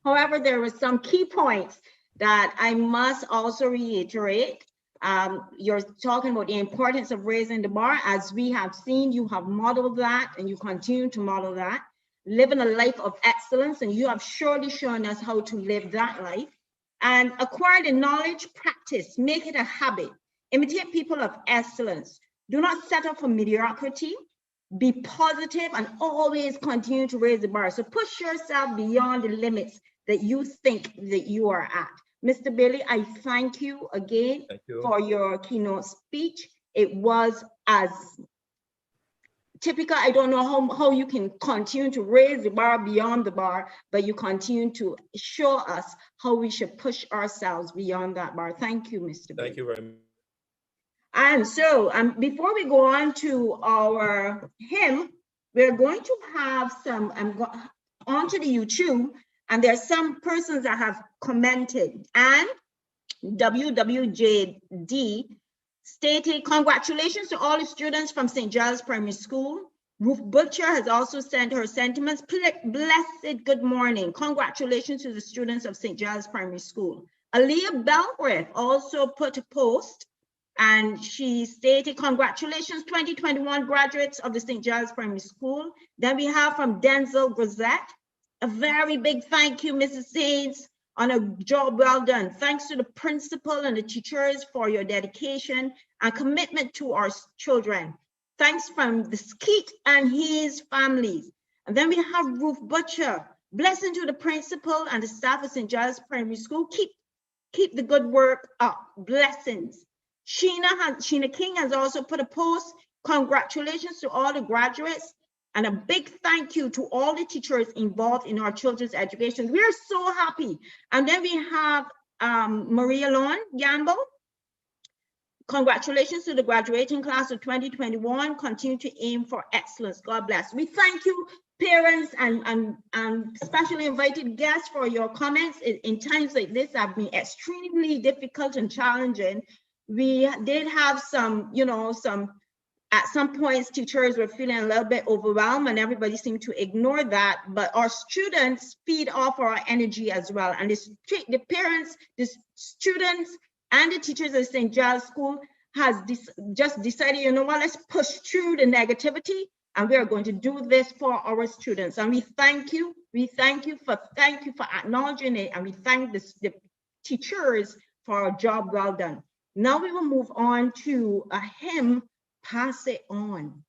However, there were some key points that I must also reiterate. You're talking about the importance of raising the bar. As we have seen, you have modeled that and you continue to model that, living a life of excellence, and you have surely shown us how to live that life. And acquire the knowledge, practice, make it a habit. Imitate people of excellence. Do not settle for mediocrity. Be positive and always continue to raise the bar. So push yourself beyond the limits that you think that you are at. Mr. Bailey, I thank you again for your keynote speech. It was as typical. I don't know how you can continue to raise the bar beyond the bar, but you continue to show us how we should push ourselves beyond that bar. Thank you, Mr. Bailey. Thank you very much. And so before we go on to our hymn, we're going to have some, onto the YouTube, and there's some persons that have commented, and WWJD stated, congratulations to all the students from St. Giles Primary School. Ruth Butcher has also sent her sentiments. Blessed good morning. Congratulations to the students of St. Giles Primary School. Aaliyah Belgrave also put a post, and she stated, congratulations, 2021 graduates of the St. Giles Primary School. Then we have from Denzel Grazette, a very big thank you, Mrs. Saints, on a job well done. Thanks to the principal and the teachers for your dedication and commitment to our children. Thanks from the Skeet and his families. And then we have Ruth Butcher. Blessing to the principal and the staff of St. Giles Primary School. Keep the good work up. Blessings. Sheena King has also put a post. Congratulations to all the graduates and a big thank you to all the teachers involved in our children's education. We are so happy. And then we have Maria Lawn Gamble. Congratulations to the graduating class of 2021. Continue to aim for excellence. God bless. We thank you, parents and specially invited guests, for your comments. In times like this have been extremely difficult and challenging. We did have some, at some points, teachers were feeling a little bit overwhelmed and everybody seemed to ignore that, but our students feed off our energy as well. And the parents, the students, and the teachers at St. Giles School has just decided, you know what, let's push through the negativity and we are going to do this for our students. And we thank you. We thank you for acknowledging it. And we thank the teachers for a job well done. Now we will move on to a hymn, Pass It On.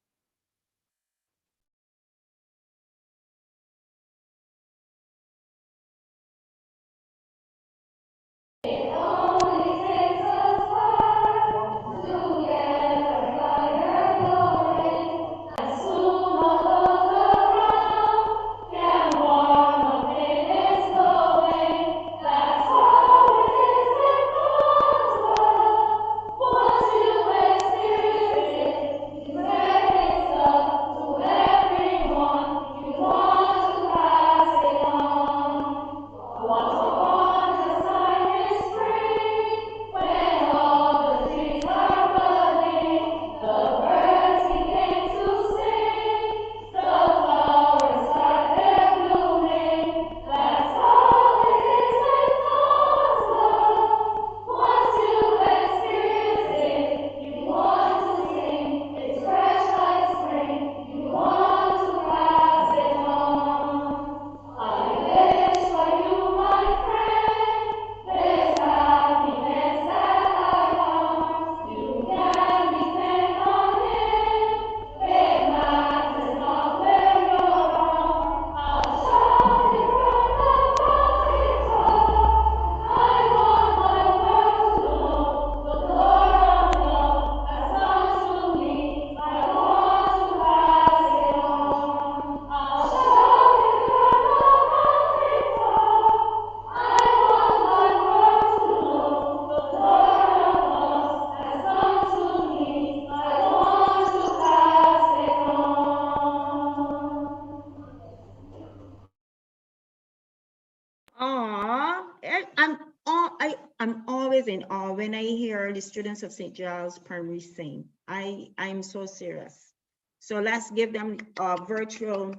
I'm always in awe when I hear the students of St. Giles Primary sing. I'm so serious. So let's give them a virtual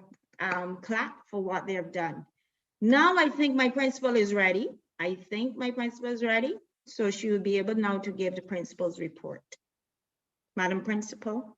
clap for what they've done. Now I think my principal is ready. So she will be able now to give the principal's report. Madam Principal.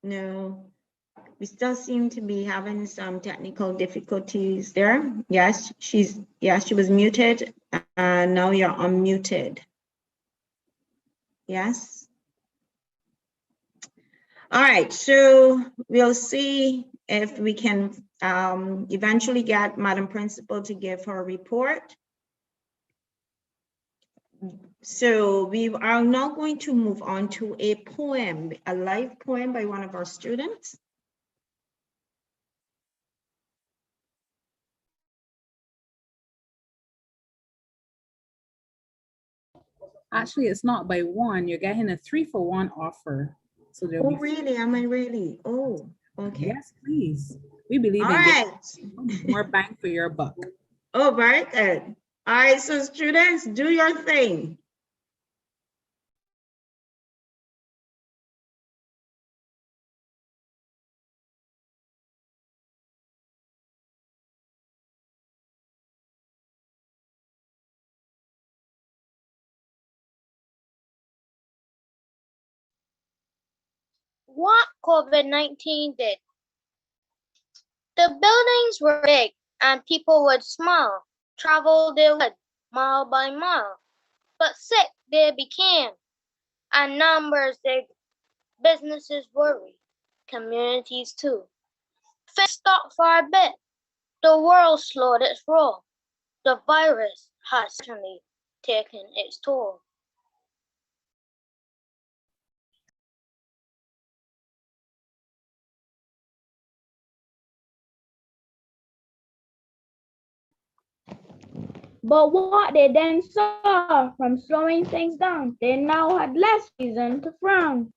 No, we still seem to be having some technical difficulties there. Yes, she was muted, and now you're unmuted. Yes. All right, so we'll see if we can eventually get Madam Principal to give her report. So we are now going to move on to a poem, a live poem by one of our students. Actually, it's not by one. You're getting a 3-for-1 offer. So there'll be Really? Am I really? Oh, okay. Yes, please. We believe All in right. more bang for your buck. Oh, very good. All right, so students, do your thing. What COVID-19 did. The buildings were big and people would smile. Travel they would, mile by mile. But sick they became, and numbers their businesses worry. Communities too. Things stopped for a bit. The world slowed its roll. The virus has certainly taken its toll. But what they then saw from slowing things down, they now had less reason to frown.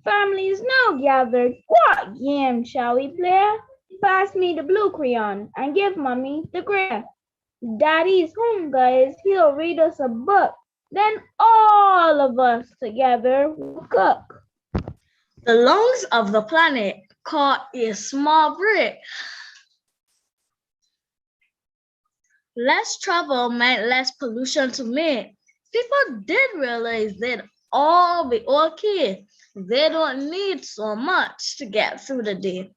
Families now gathered, what game shall we play? Pass me the blue crayon and give mommy the gray. Daddy's home, guys, he'll read us a book. Then all of us together will cook. The lungs of the planet caught a small break. Less travel meant less pollution to make. People did realize they'd all be okay. They don't need so much to get through the day.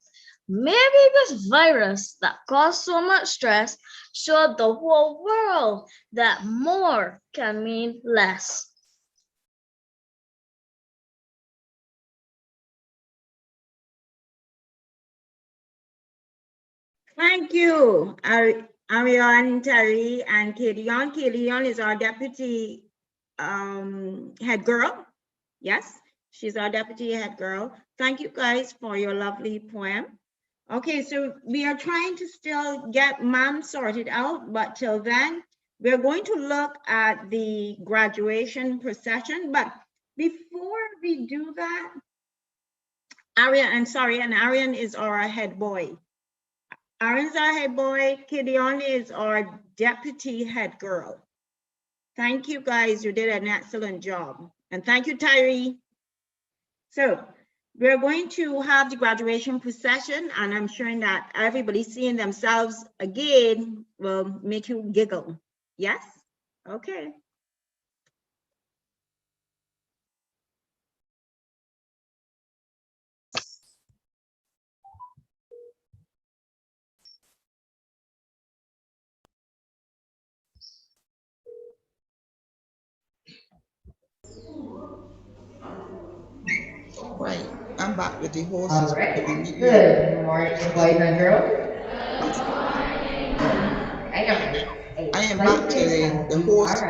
Maybe this virus that caused so much stress showed the whole world that more can mean less. Thank you, Ariane, Terry, and Kadion. Kadion is our deputy head girl. Yes, she's our deputy head girl. Thank you guys for your lovely poem. Okay, so we are trying to still get mom sorted out, but till then, we're going to look at the graduation procession. But before we do that, Arian is our head boy. Aaron's our head boy. Kidion is our deputy head girl. Thank you guys, you did an excellent job. And thank you, Tyree. So we're going to have the graduation procession, and I'm sure that everybody seeing themselves again will make you giggle. Yes? Okay. Right, I'm back with the All horses. right. Could we meet you? Good morning, boys and girls. I am back to the horse.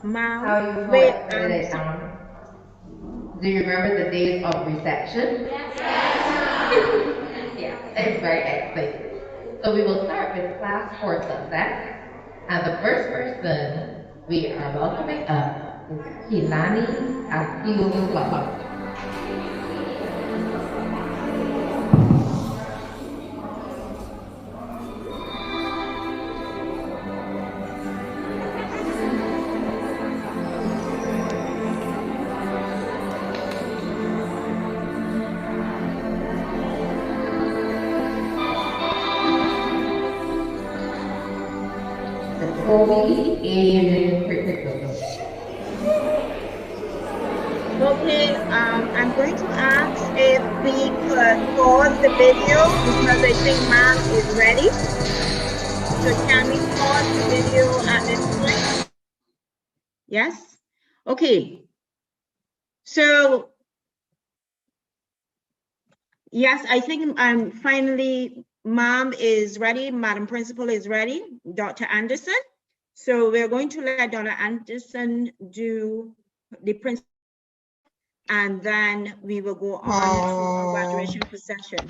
Mom, How you wait, boys put it do you remember the days of reception? Yeah, it's very exciting. So we will start with class for success. And the first person we are welcoming up is Kilani Akiwala. fully in your curriculum. Okay, I'm going to ask if we could pause the video because I think ma'am is ready. So can we pause the video at this point? Yes? Okay. So yes, I think finally ma'am is ready. Madam Principal is ready, Dr. Anderson. So we're going to let Dr. Anderson do the principal and then we will go on to our graduation procession.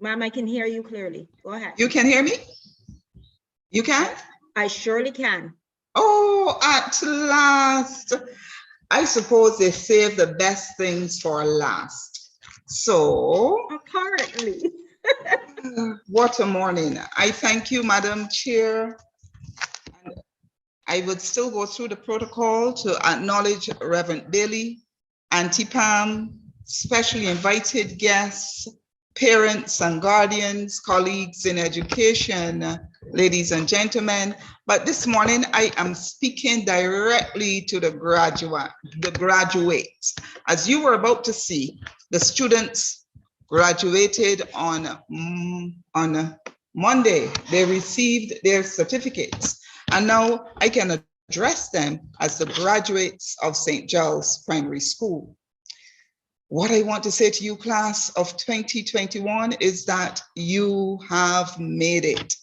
Ma'am, I can hear you clearly. Go ahead. You can hear me? You can? I surely can. Oh, at last. I suppose they save the best things for last. So, apparently. What a morning. I thank you, Madam Chair. I would still go through the protocol to acknowledge Reverend Bailey, Auntie Pam, specially invited guests, parents and guardians, colleagues in education, ladies and gentlemen. But this morning I am speaking directly to the graduates. As you were about to see, the students graduated on Monday. They received their certificates. And now I can address them as the graduates of St. Giles Primary School. What I want to say to you, class of 2021, is that you have made it.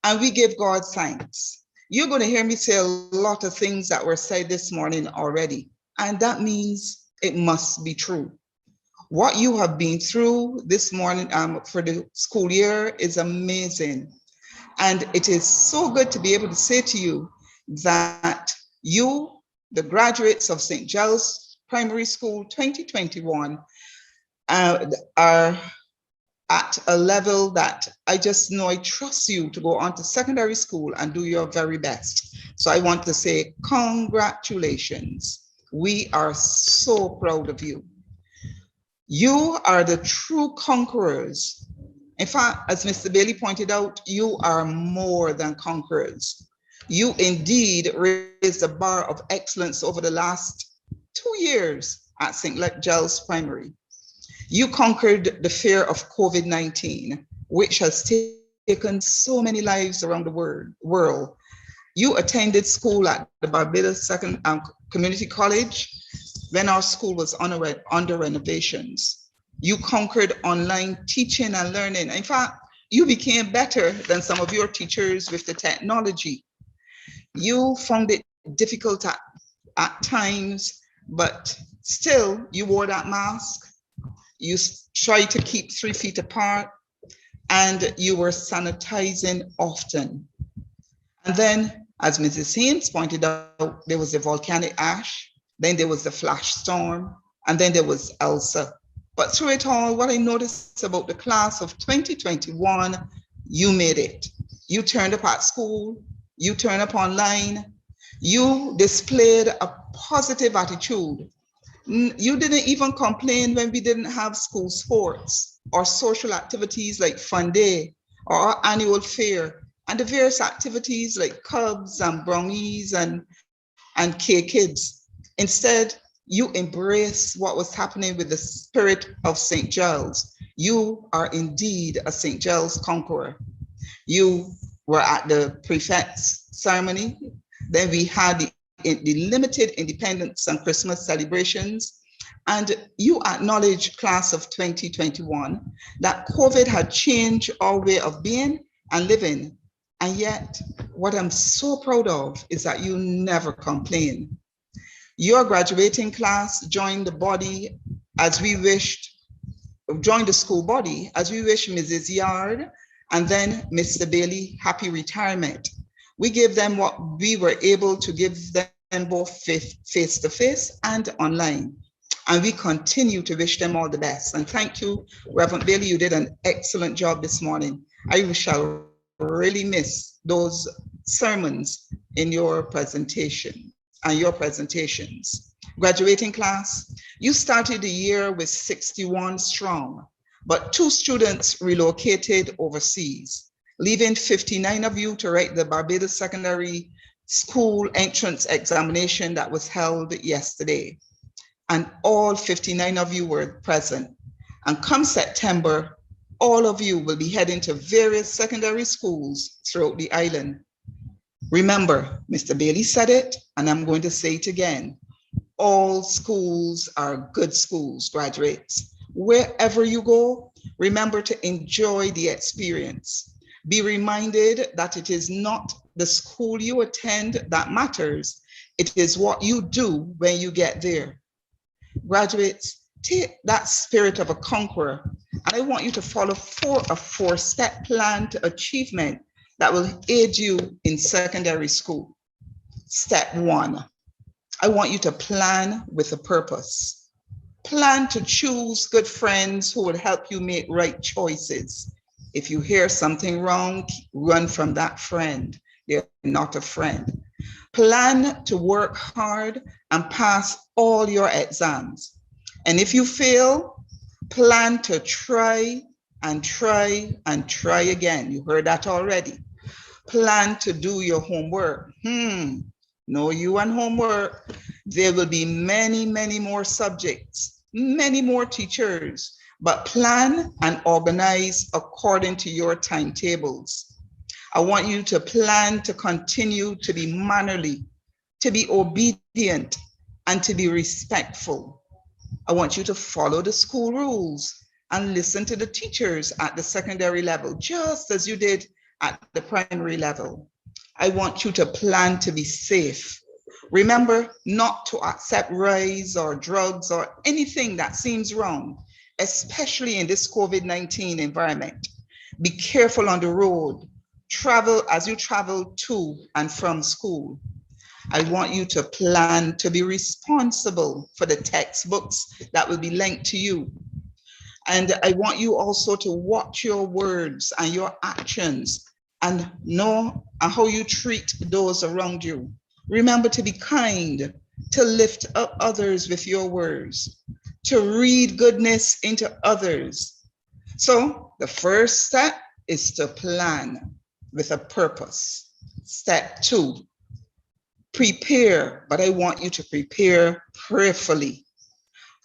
And we give God thanks. You're going to hear me say a lot of things that were said this morning already. And that means it must be true. What you have been through this morning for the school year is amazing. And it is so good to be able to say to you that you, the graduates of St. Giles Primary School 2021, are at a level that I just know I trust you to go on to secondary school and do your very best. So I want to say congratulations. We are so proud of you. You are the true conquerors. In fact, as Mr. Bailey pointed out, you are more than conquerors. You indeed raised the bar of excellence over the last 2 years at St. Giles Primary. You conquered the fear of COVID-19, which has taken so many lives around the world. You attended school at the Barbados Second Community College when our school was under renovations. You conquered online teaching and learning. In fact, you became better than some of your teachers with the technology. You found it difficult at times, but still you wore that mask. You tried to keep 3 feet apart, and you were sanitizing often. And then, as Mrs. Haynes pointed out, there was the volcanic ash, then there was the flash storm, and then there was Elsa. But through it all, what I noticed about the class of 2021, you made it. You turned up at school, you turned up online, you displayed a positive attitude. You didn't even complain when we didn't have school sports or social activities like Fun Day or our annual fair and the various activities like Cubs and Brownies and K-Kids. Instead, you embrace what was happening with the spirit of St. Giles. You are indeed a St. Giles conqueror. You were at the prefect's ceremony. Then we had the limited independence and Christmas celebrations. And you acknowledge, class of 2021, that COVID had changed our way of being and living. And yet, what I'm so proud of is that you never complain. Your graduating class joined the body as we wished, joined the school body as we wish Mrs. Yard and then Mr. Bailey happy retirement. We gave them what we were able to give them both face-to-face and online. And we continue to wish them all the best. And thank you, Reverend Bailey, you did an excellent job this morning. I shall really miss those sermons in your presentation and your presentations. Graduating class, you started the year with 61 strong, but 2 students relocated overseas. leaving 59 of you to write the Barbados Secondary School entrance examination that was held yesterday. And all 59 of you were present. And come September, all of you will be heading to various secondary schools throughout the island. Remember, Mr. Bailey said it, and I'm going to say it again. All schools are good schools, graduates. Wherever you go, remember to enjoy the experience. Be reminded that it is not the school you attend that matters. It is what you do when you get there. Graduates, take that spirit of a conqueror, and I want you to follow a four-step plan to achievement that will aid you in secondary school. Step 1, I want you to plan with a purpose. Plan to choose good friends who will help you make right choices. If you hear something wrong, run from that friend. They're not a friend. Plan to work hard and pass all your exams. And if you fail, plan to try and try and try again. You heard that already. Plan to do your homework. No, you and homework. There will be many, many more subjects, many more teachers, but plan and organize according to your timetables. I want you to plan to continue to be mannerly, to be obedient, and to be respectful. I want you to follow the school rules and listen to the teachers at the secondary level, just as you did at the primary level. I want you to plan to be safe. Remember not to accept rice or drugs or anything that seems wrong, especially in this COVID-19 environment. Be careful on the road. Travel as you travel to and from school. I want you to plan to be responsible for the textbooks that will be linked to you. And I want you also to watch your words and your actions and know how you treat those around you. Remember to be kind, to lift up others with your words, to read goodness into others. So the first step is to plan with a purpose. Step 2, prepare, but I want you to prepare prayerfully.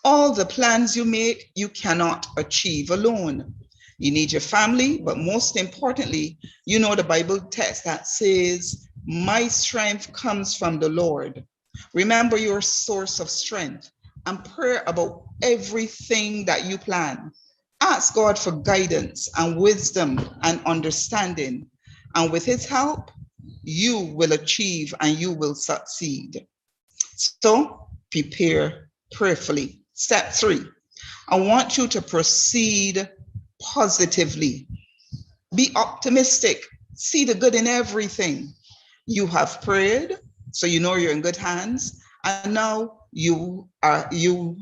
All the plans you make, you cannot achieve alone. You need your family, but most importantly, you know the Bible text that says, my strength comes from the Lord. Remember your source of strength and pray about everything that you plan. Ask God for guidance and wisdom and understanding. And with his help, you will achieve and you will succeed. So prepare prayerfully. Step 3, I want you to proceed positively. Be optimistic. See the good in everything. You have prayed, so you know you're in good hands. And now you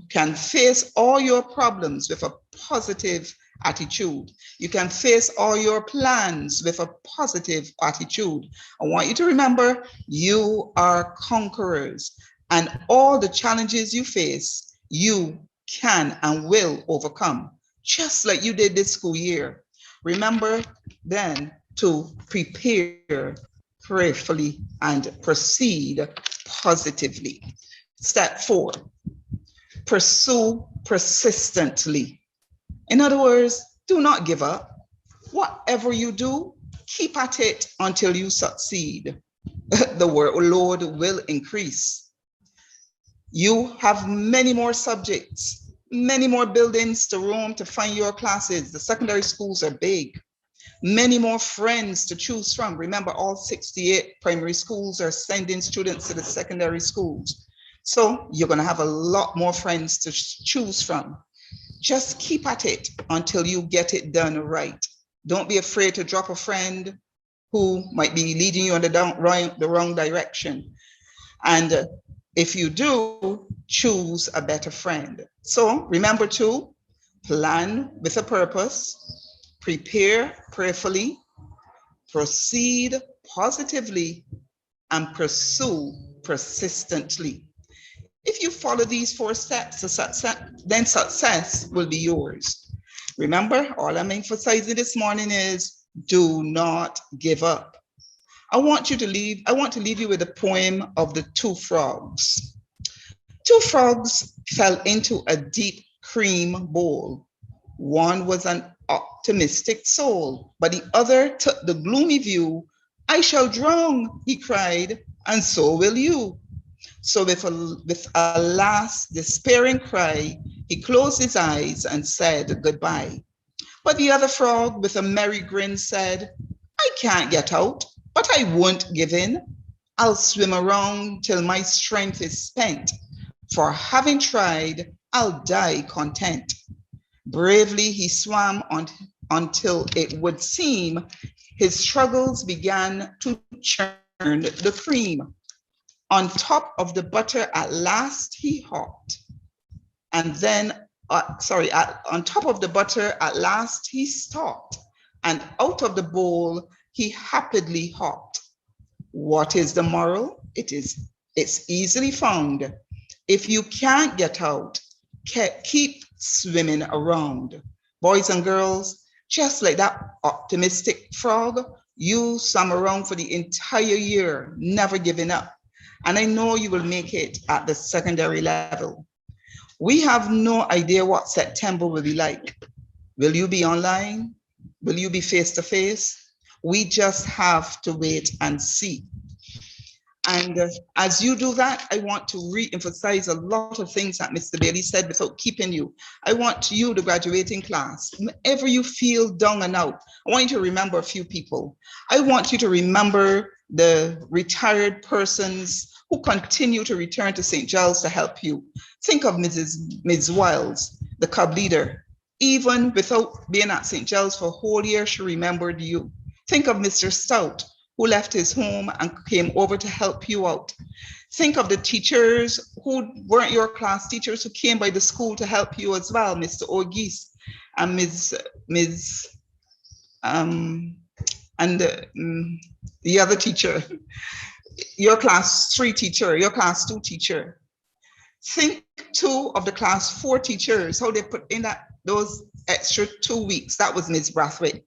can face all your problems with a positive attitude. You can face all your plans with a positive attitude. I want you to remember you are conquerors, and all the challenges you face, you can and will overcome, just like you did this school year. Remember then to prepare prayerfully and proceed positively. Step 4, pursue persistently. In other words, do not give up. Whatever you do, keep at it until you succeed. The workload will increase. You have many more subjects, many more buildings to roam to find your classes. The secondary schools are big. Many more friends to choose from. Remember, all 68 primary schools are sending students to the secondary schools. So you're going to have a lot more friends to choose from. Just keep at it until you get it done right. Don't be afraid to drop a friend who might be leading you in the wrong direction. And if you do, choose a better friend. So remember to plan with a purpose, prepare prayerfully, proceed positively, and pursue persistently. If you follow these 4 steps to success, then success will be yours. Remember, all I'm emphasizing this morning is Do not give up. I want to leave you with a poem of the two frogs. Two frogs fell into a deep cream bowl. One was an optimistic soul, but the other took the gloomy view. I shall drown, he cried, and so will you. So with a last despairing cry, he closed his eyes and said goodbye. But the other frog, with a merry grin, said, I can't get out, but I won't give in. I'll swim around till my strength is spent. For having tried, I'll die content. Bravely he swam on until it would seem his struggles began to churn the cream. On top of the butter at last he hopped, and then, on top of the butter at last he stopped, and out of the bowl he happily hopped. What is the moral? It's easily found. If you can't get out, keep swimming around. Boys and girls, just like that optimistic frog, you swam around for the entire year, never giving up. And I know you will make it at the secondary level. We have no idea what September will be like. Will you be online? Will you be face to face? We just have to wait and see. And as you do that, I want to re-emphasize a lot of things that Mr. Bailey said without keeping you. I want you, the graduating class, whenever you feel down and out, I want you to remember a few people. I want you to remember the retired persons who continue to return to St. Giles to help you. Think of Ms. Wiles, the cub leader. Even without being at St. Giles for a whole year, she remembered you. Think of Mr. Stout, who left his home and came over to help you out. Think of the teachers who weren't your class teachers who came by the school to help you as well, Mr. Orgis and the other teacher, your class 3 teacher, your class 2 teacher. Think too of the class 4 teachers, how they put in those extra 2 weeks. That was Ms. Brathwaite.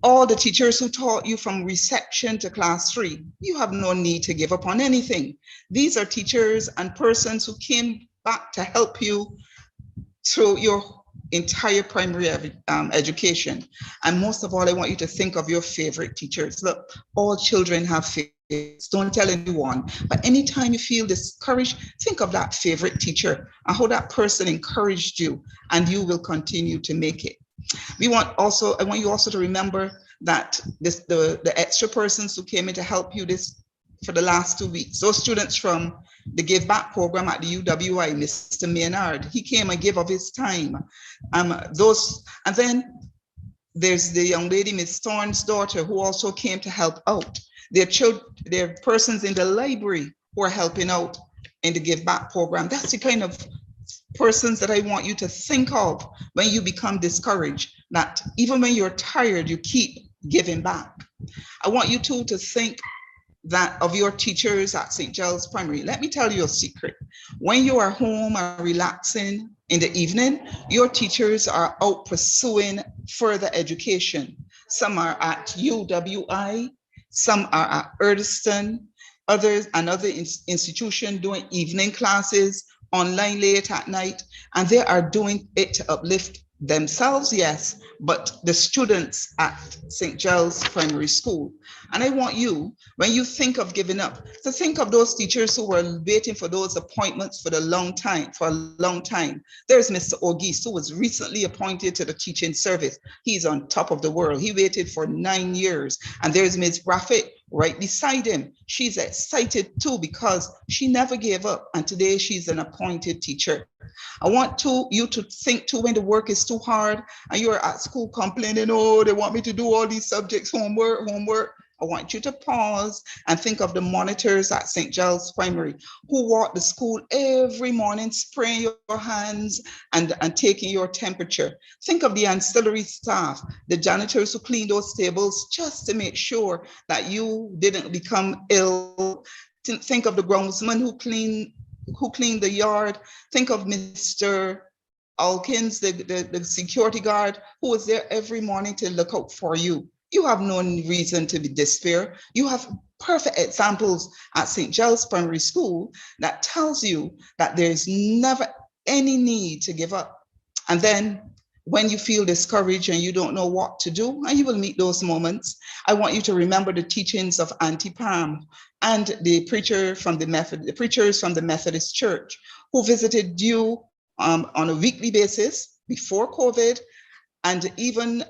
All the teachers who taught you from reception to class 3, you have no need to give up on anything. These are teachers and persons who came back to help you through your entire primary education. And most of all, I want you to think of your favorite teachers. Look, all children have favorites. Don't tell anyone. But anytime you feel discouraged, think of that favorite teacher and how that person encouraged you, and you will continue to make it. I want you also to remember that the extra persons who came in to help you for the last 2 weeks, those students from the Give Back program at the UWI, Mr. Maynard, he came and gave of his time. And then there's the young lady, Miss Thorne's daughter, who also came to help out. There are persons in the library who are helping out in the Give Back program. That's the kind of persons that I want you to think of when you become discouraged, that even when you're tired, you keep giving back. I want you too to think that of your teachers at St. Giles Primary. Let me tell you a secret. When you are home and relaxing in the evening, your teachers are out pursuing further education. Some are at UWI, some are at Erdiston, others another institution doing evening classes, online late at night, and they are doing it to uplift themselves, yes, but the students at St. Giles Primary School. And I want you, when you think of giving up, to think of those teachers who were waiting for those appointments for a long time. There's Mr. Orgis, who was recently appointed to the teaching service. He's on top of the world. He waited for 9 years. And there's Ms. Braffett right beside him. She's excited too because she never gave up, and today she's an appointed teacher. I want you to think too, when the work is too hard and you're at school complaining, oh, they want me to do all these subjects, homework. I want you to pause and think of the monitors at St. Giles Primary who walk the school every morning, spraying your hands and taking your temperature. Think of the ancillary staff, the janitors who clean those tables just to make sure that you didn't become ill. Think of the groundsman who clean the yard. Think of Mr. Alkins, the security guard, who was there every morning to look out for you. You have no reason to be despair. You have perfect examples at St. Giles Primary School that tells you that there's never any need to give up. And then when you feel discouraged and you don't know what to do, and you will meet those moments, I want you to remember the teachings of Auntie Pam and the preachers from the Methodist Church who visited you on a weekly basis before COVID, and even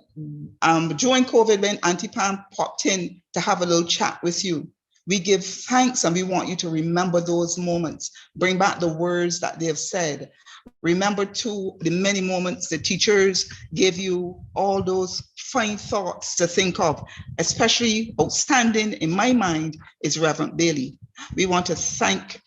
during COVID when Auntie Pam popped in to have a little chat with you. We give thanks and we want you to remember those moments. Bring back the words that they have said. Remember too the many moments the teachers gave you all those fine thoughts to think of. Especially outstanding in my mind is Reverend Bailey. I want to thank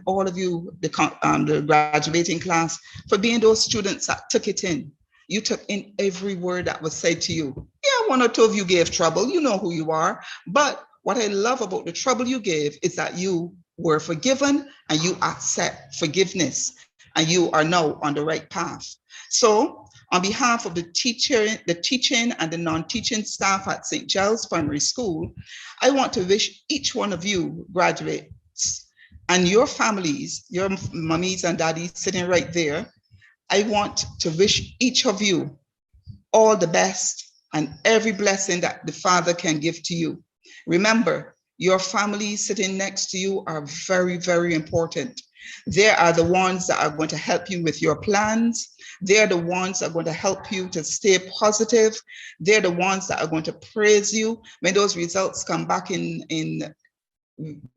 all of you, the graduating class, for being those students that took it in. You took in every word that was said to you. Yeah, one or two of you gave trouble. You know who you are. But what I love about the trouble you gave is that you were forgiven and you accept forgiveness. And you are now on the right path. So on behalf of the teaching and the non-teaching staff at St. Giles Primary School, I want to wish each one of you graduates and your families, your mummies and daddies sitting right there, I want to wish each of you all the best and every blessing that the Father can give to you. Remember, your families sitting next to you are very, very important. They are the ones that are going to help you with your plans. They're the ones that are going to help you to stay positive. They're the ones that are going to praise you when those results come back in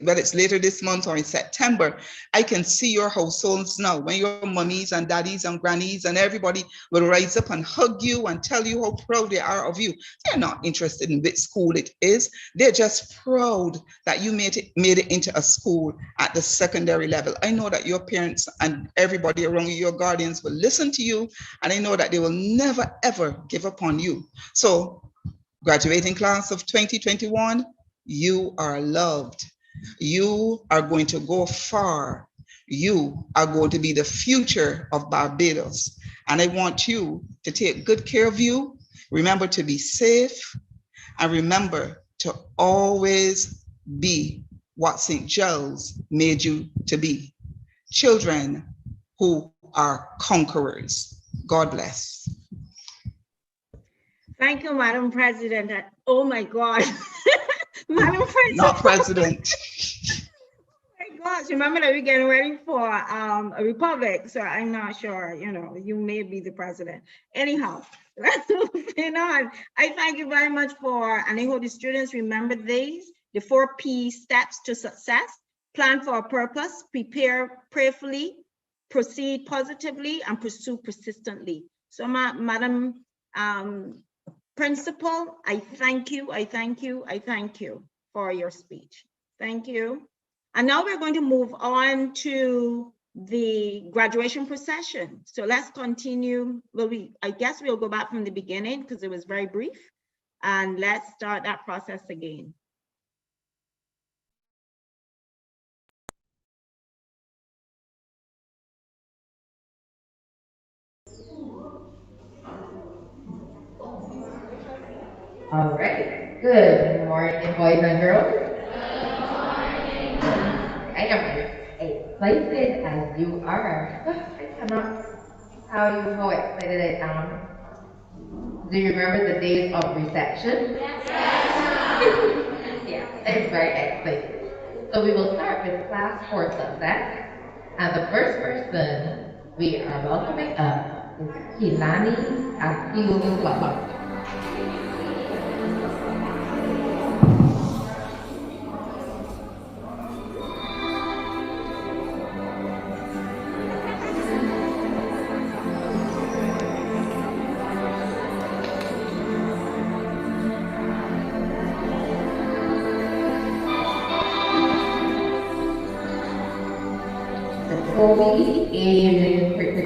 whether it's later this month or in September. I can see your households now when your mummies and daddies and grannies and everybody will rise up and hug you and tell you how proud they are of you. They're not interested in which school it is. They're just proud that you made it into a school at the secondary level. I know that your parents and everybody around you, your guardians, will listen to you, and I know that they will never ever give up on you. So graduating class of 2021, you are loved. You are going to go far. You are going to be the future of Barbados. And I want you to take good care of you. Remember to be safe, and remember to always be what St. Giles made you to be. Children who are conquerors. God bless. Thank you, Madam President. Oh my God. Madam President. Not President. Oh my gosh, remember that we're getting ready for a republic, so I'm not sure, you may be the president. Anyhow, let's move on. I thank you very much and I hope the students remember these, the 4 P steps to success: plan for a purpose, prepare prayerfully, proceed positively, and pursue persistently. So Madam Principal, I thank you for your speech. Thank you. And now we're going to move on to the graduation procession. So let's continue. Well, I guess we'll go back from the beginning because it was very brief. And let's start that process again. All right. Good morning, boys and girls. Good morning. I am excited as you are. I cannot tell you how excited I am. Do you remember the days of reception? Yes. Yeah, it's very exciting. So we will start with class for success. And the first person we are welcoming up is Kilani Akilu. Kobe and Cricket.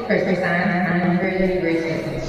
First time I'm very grateful.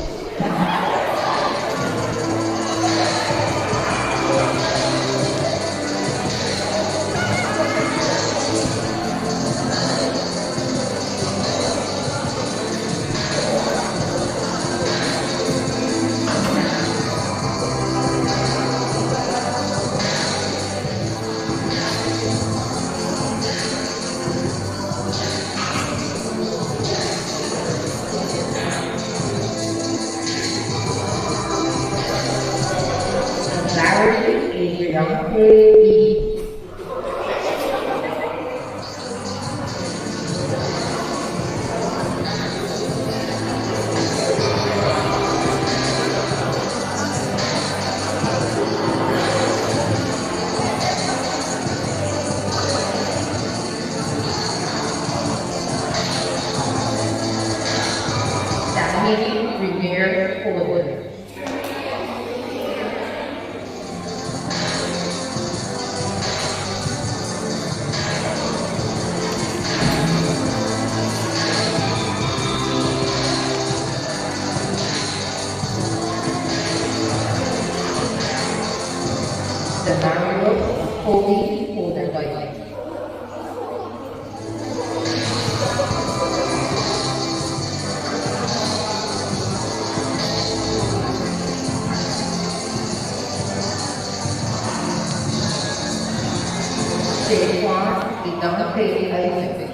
Monte Isaac.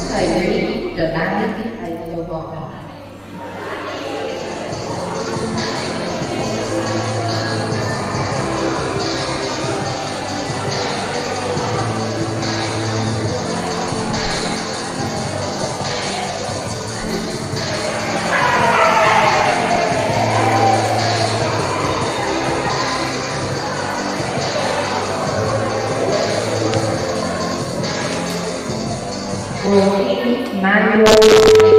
Tyree Delani Isobon. Rosie Manuel.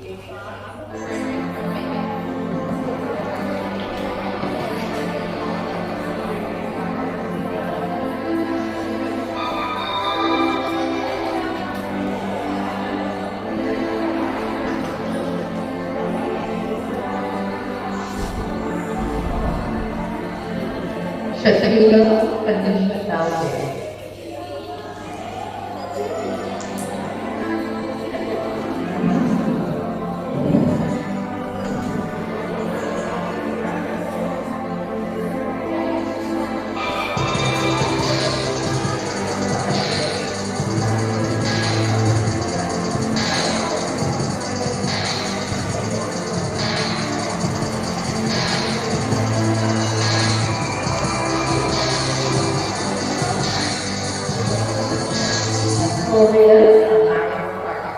Jason Nathaniel Mo. Shakira Patricia Talbot. Victoria Amara Clark.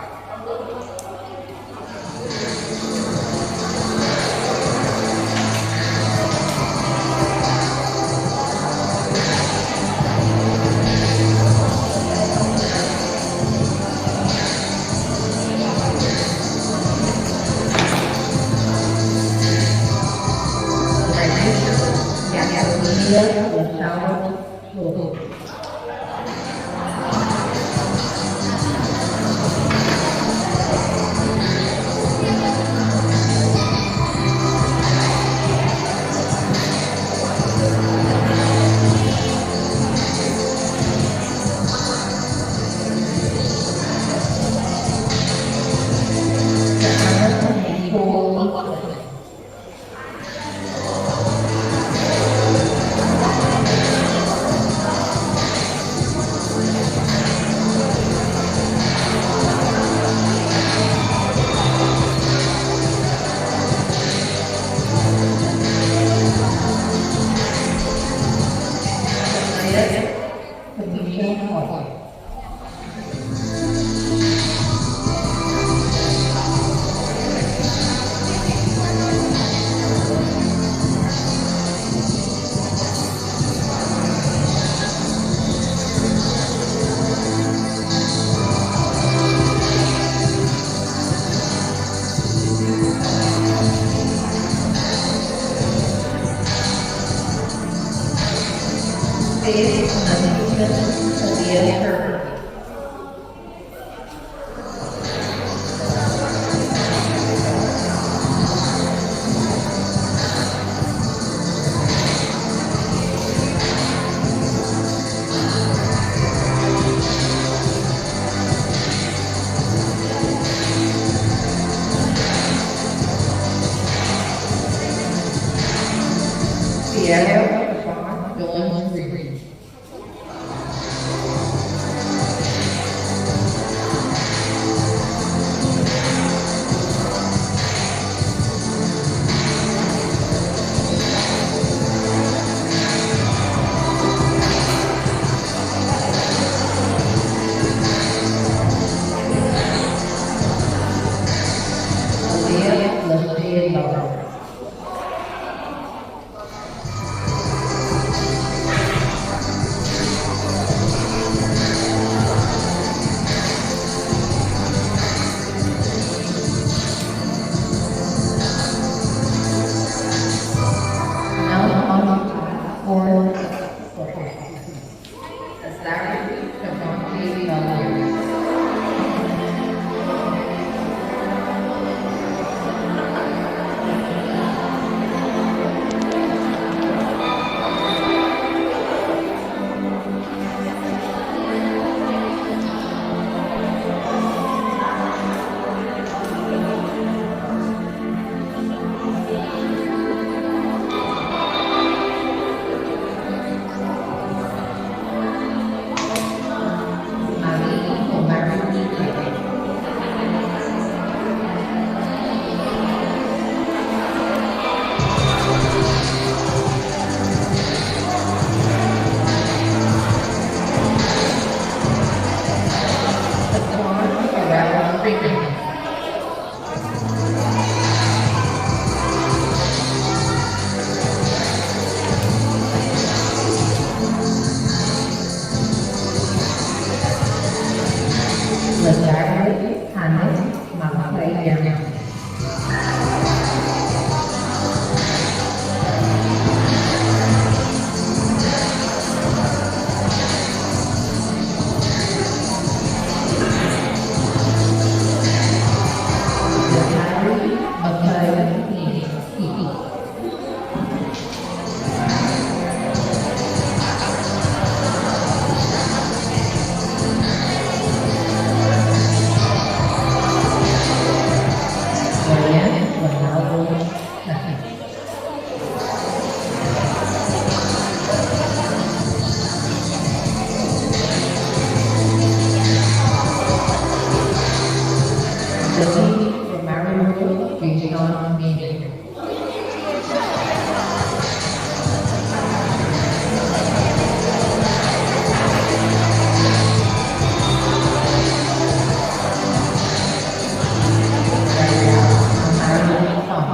Gabriela Gonçalves Flores. Sierra Dawn Green. Giles. Now on for the salary technology values. Marie will marry me. Around drinking. Lazaro, Hannes, Mamma, Lazaro, Matthias, Phoebe. Marianne, Ronaldo, Nathan. Lily, Romero, Regional Meeting. Mario, Tom.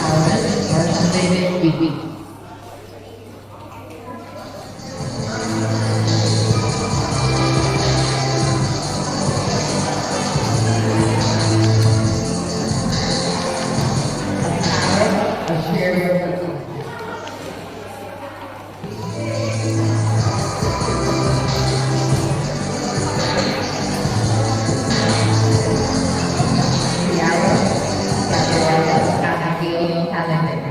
Alice, Carson, David, Vivi. A share of Tiara, Gabriella, Abigail, Talented.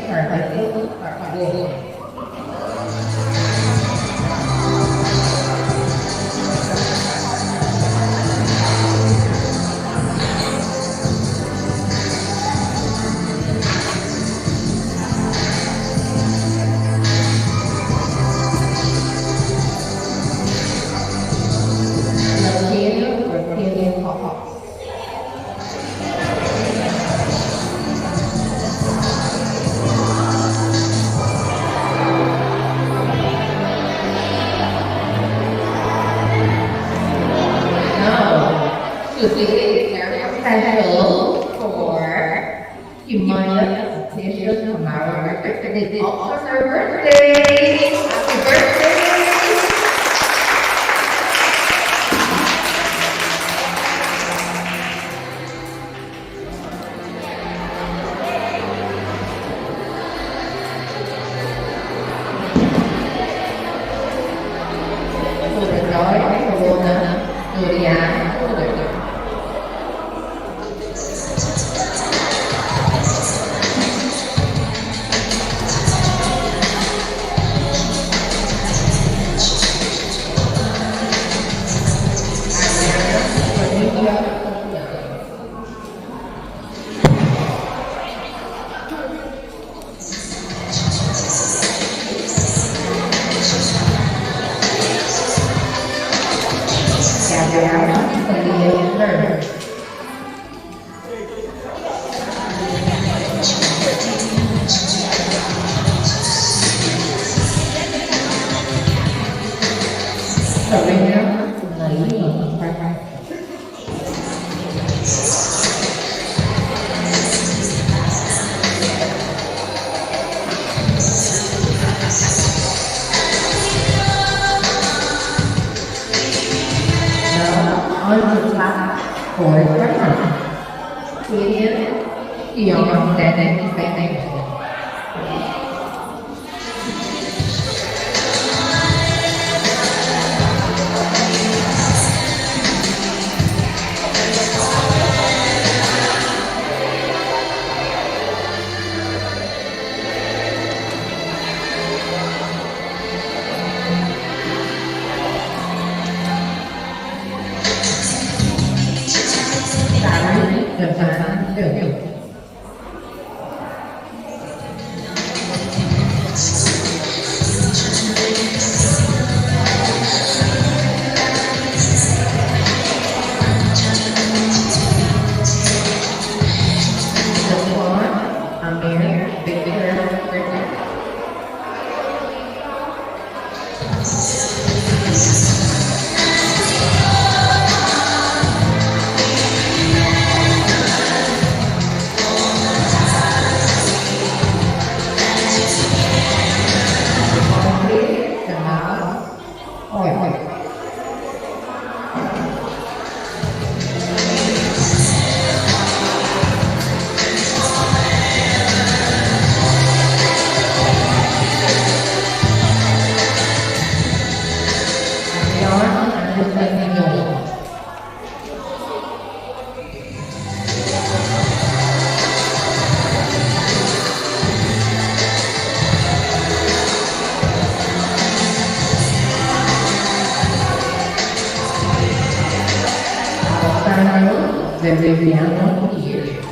Carmichael, Carmichael. Latina, Raquel, Pop. Now, to the very special for Kimaya Station tomorrow. It's also her birthday. Happy birthday! For the joy, Corona, Dorian, Holder. Giles, please learn. Serena, Naima, on the top for Serena. Beyond that expectation. Viviana here.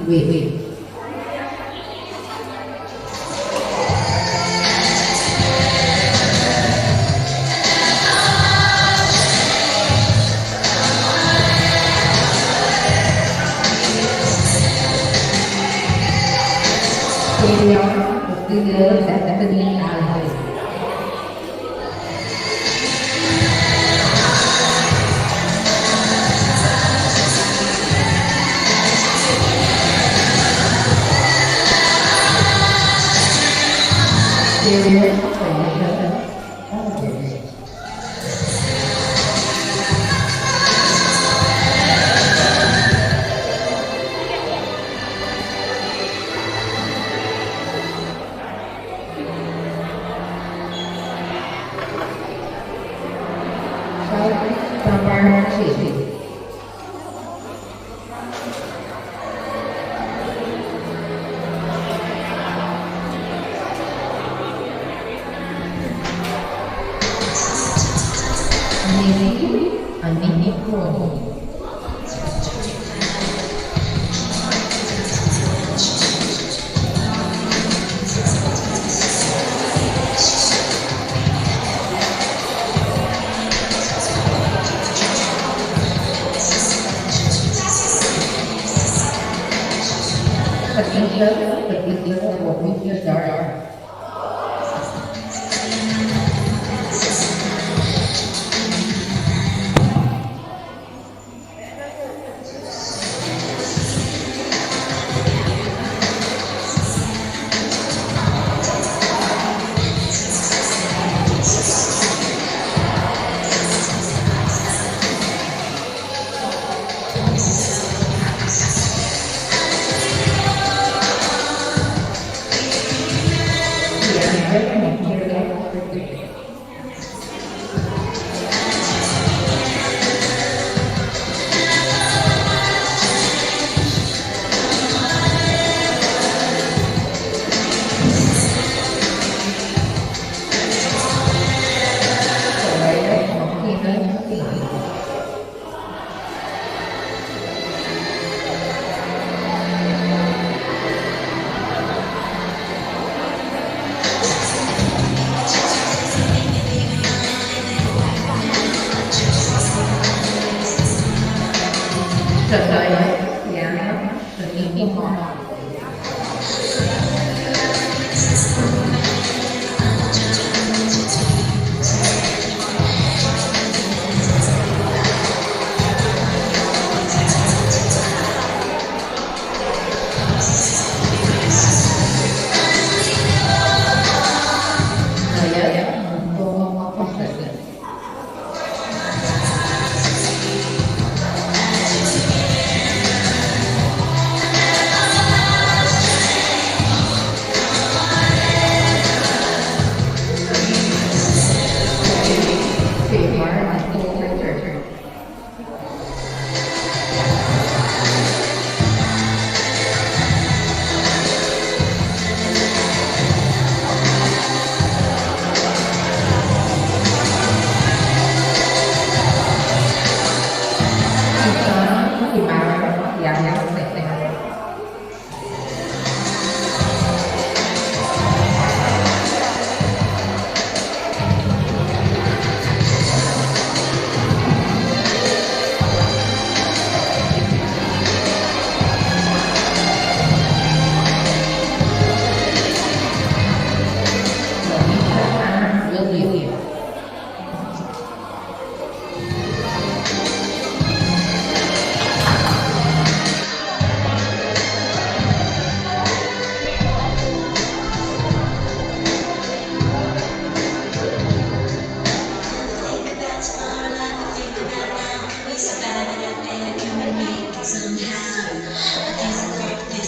Wait. Tanisha, for Future Dark.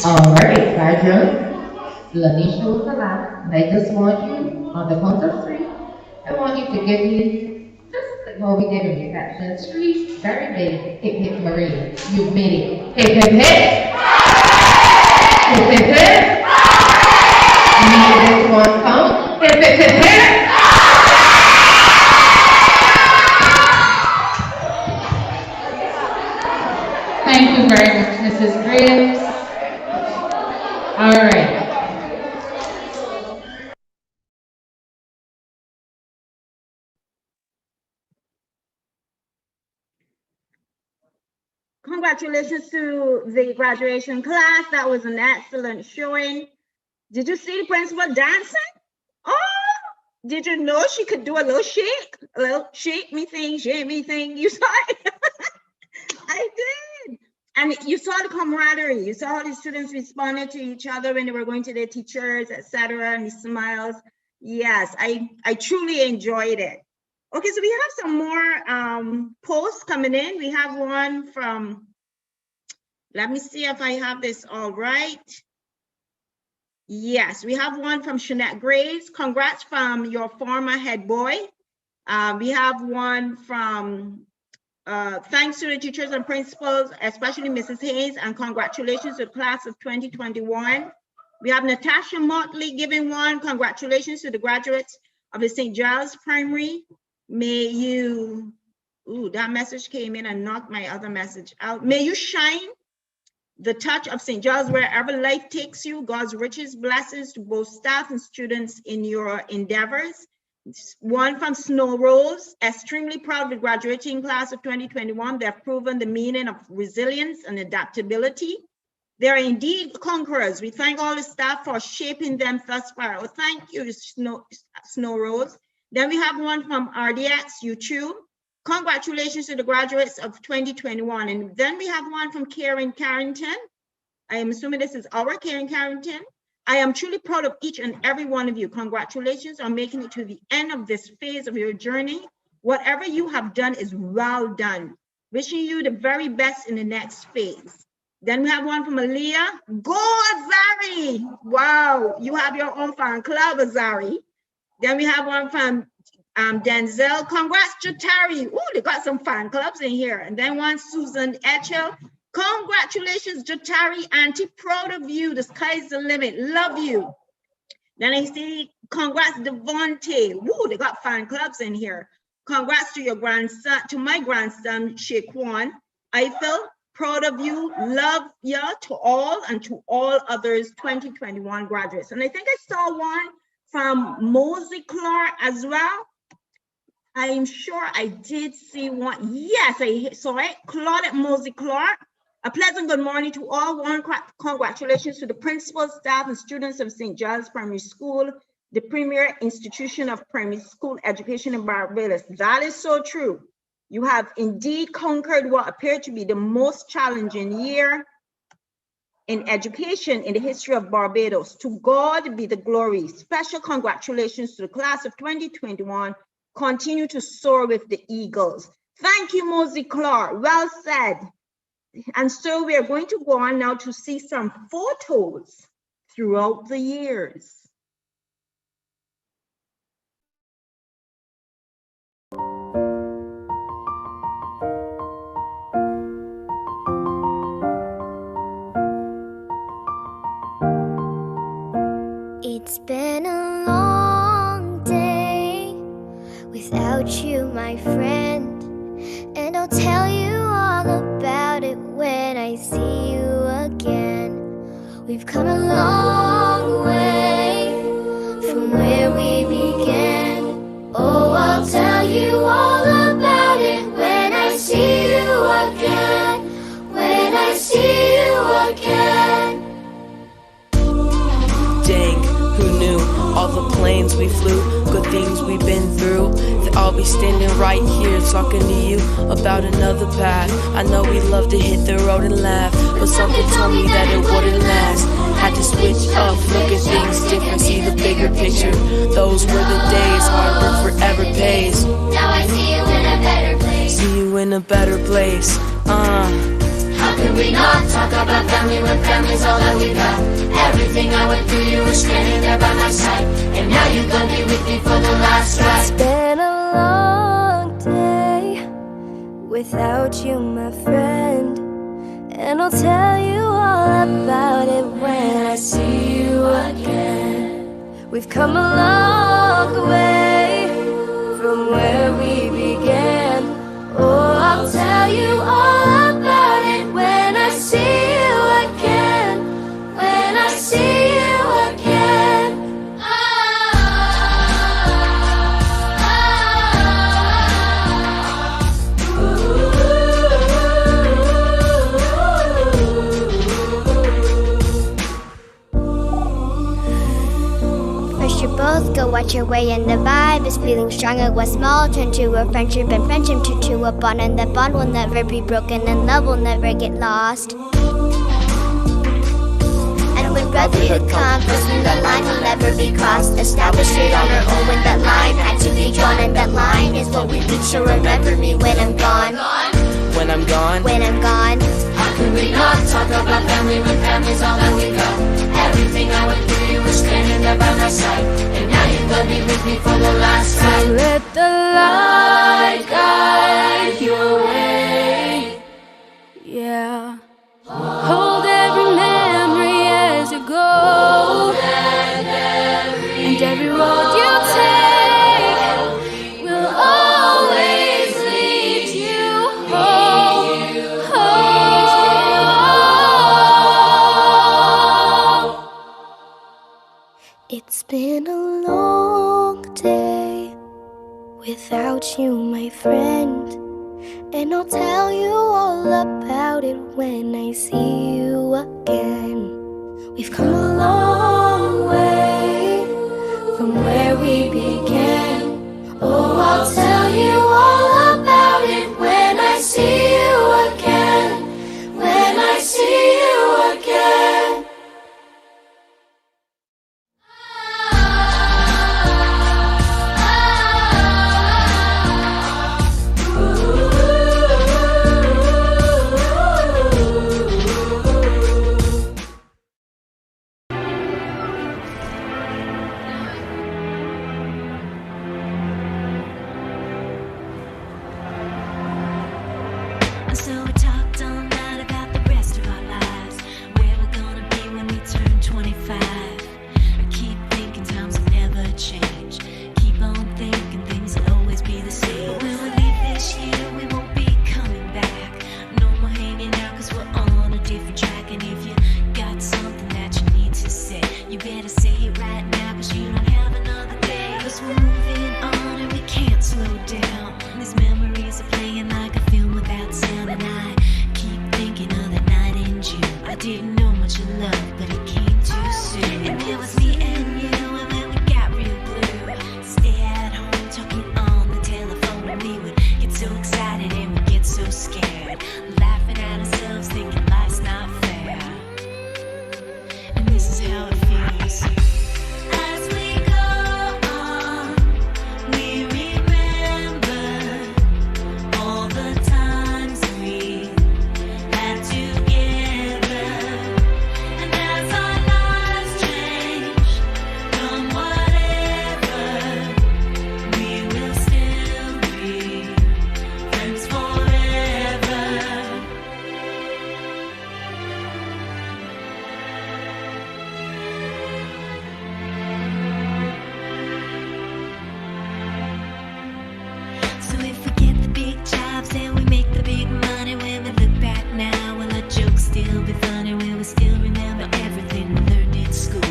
Alright, graduates, Lanisha was the last, and I just want you, on the count of three, I want you to give me, just like what we did in reception, three very big hip hip Marie. You made it. Hip hip hip! Hip hip hip! Need this one count. Hip hip hip hip! Thank you very much, Mrs. Graves. All right. Congratulations to the graduation class. That was an excellent showing. Did you see the principal dancing? Oh, did you know she could do a little shake me thing, shake me thing? You saw it? I did. And you saw the camaraderie. You saw how the students responded to each other when they were going to their teachers, etc., and the smiles. Yes, I truly enjoyed it. Okay, so we have some more posts coming in. We have one from, let me see if I have this all right. Yes, we have one from Shanette Graves. Congrats from your former head boy. We have one from, thanks to the teachers and principals, especially Mrs. Hayes, and congratulations to the class of 2021. We have Natasha Motley giving one. Congratulations to the graduates of the St. Giles Primary. May you, ooh, that message came in and knocked my other message out. May you shine the touch of St. Giles wherever life takes you. God's richest blessings to both staff and students in your endeavors. One from Snow Rose, extremely proud of the graduating class of 2021. They have proven the meaning of resilience and adaptability. They are indeed conquerors. We thank all the staff for shaping them thus far. Oh, thank you, Snow Rose. Then we have one from RDX YouTube. Congratulations to the graduates of 2021. And then we have one from Karen Carrington. I am assuming this is our Karen Carrington. I am truly proud of each and every one of you. Congratulations on making it to the end of this phase of your journey. Whatever you have done is well done. Wishing you the very best in the next phase. Then we have one from Aaliyah. Go Azari! Wow, you have your own fan club, Azari. Then we have one from Denzel. Congrats, Jatari. Oh, they got some fan clubs in here. And then one, Susan Etchell. Congratulations, Jatari Auntie. Proud of you. The sky's the limit. Love you. Then I see, congrats, Devontae. Woo, they got fan clubs in here. Congrats to your grandson, to my grandson, Shaquan Eiffel. Proud of you. Love ya to all and to all others 2021 graduates. And I think I saw one from Mosey Clark as well. I'm sure I did see one. Yes, I saw it. Claudette Mosey Clark. A pleasant good morning to all. One congratulations to the principal, staff, and students of St. Giles Primary School, the premier institution of primary school education in Barbados. That is so true. You have indeed conquered what appeared to be the most challenging year in education in the history of Barbados. To God be the glory. Special congratulations to the class of 2021. Continue to soar with the eagles. Thank you, Mosey Clark. Well said. And so we are going to go on now to see some photos throughout the years. It's been a long day without you, my friend, and I'll tell you all about it when I see you again. We've come a long way from where we began. Oh, I'll tell you all about it when I see you again. When I see you again. Dang, who knew? All the planes we flew, good things we've been through. I'll be standing right here talking to you about another path. I know we love to hit the road and laugh, but something told me that it wouldn't last. Had to switch up, look at things different, see the bigger picture. Those were the days, hard work forever pays. Now I see you in a better place. See you in a better place. How could we not talk about family when family's all that we got? Everything I went through, you were standing there by my side, and now you're gonna be with me for the last ride. It's been a long day without you, my friend, and I'll tell you all about it when I see you again. We've come a long way from where we began. Oh, I'll tell you all about it when I see you again. When I see you again. First you both go watch your way, and the vibe is feeling stronger. What's small turn to a friendship, and friendship to a bond, and that bond will never be broken, and love will never get lost. And when brotherhood comes, crossing the line will never be crossed. Established it on our own when that line had to be drawn, and that line is what we reach. So remember me when I'm gone. When I'm gone. When I'm gone. How can we not talk about family when family's all that we got? Everything I went through, you were standing there by my side, and now you're gonna be with me for the last time. So let the light guide your way. Yeah. Hold every memory as you go, and every road you take will always lead you home. It's been a long day without you, my friend, and I'll tell you all about it when I see you again. much in love, but it came too soon. And it was me and you, and when we got real blue, stay at home talking on the telephone, and we would get so excited and we'd get so scared, laughing at ourselves, thinking life's not fair. And this is how it feels. As we go on, we remember all the times we had together. And as our lives change from whatever, we will still be friends forever. So if we get the big jobs and we make the big money, when we look back now, will our jokes still be funny? Will we still remember everything we learned in school?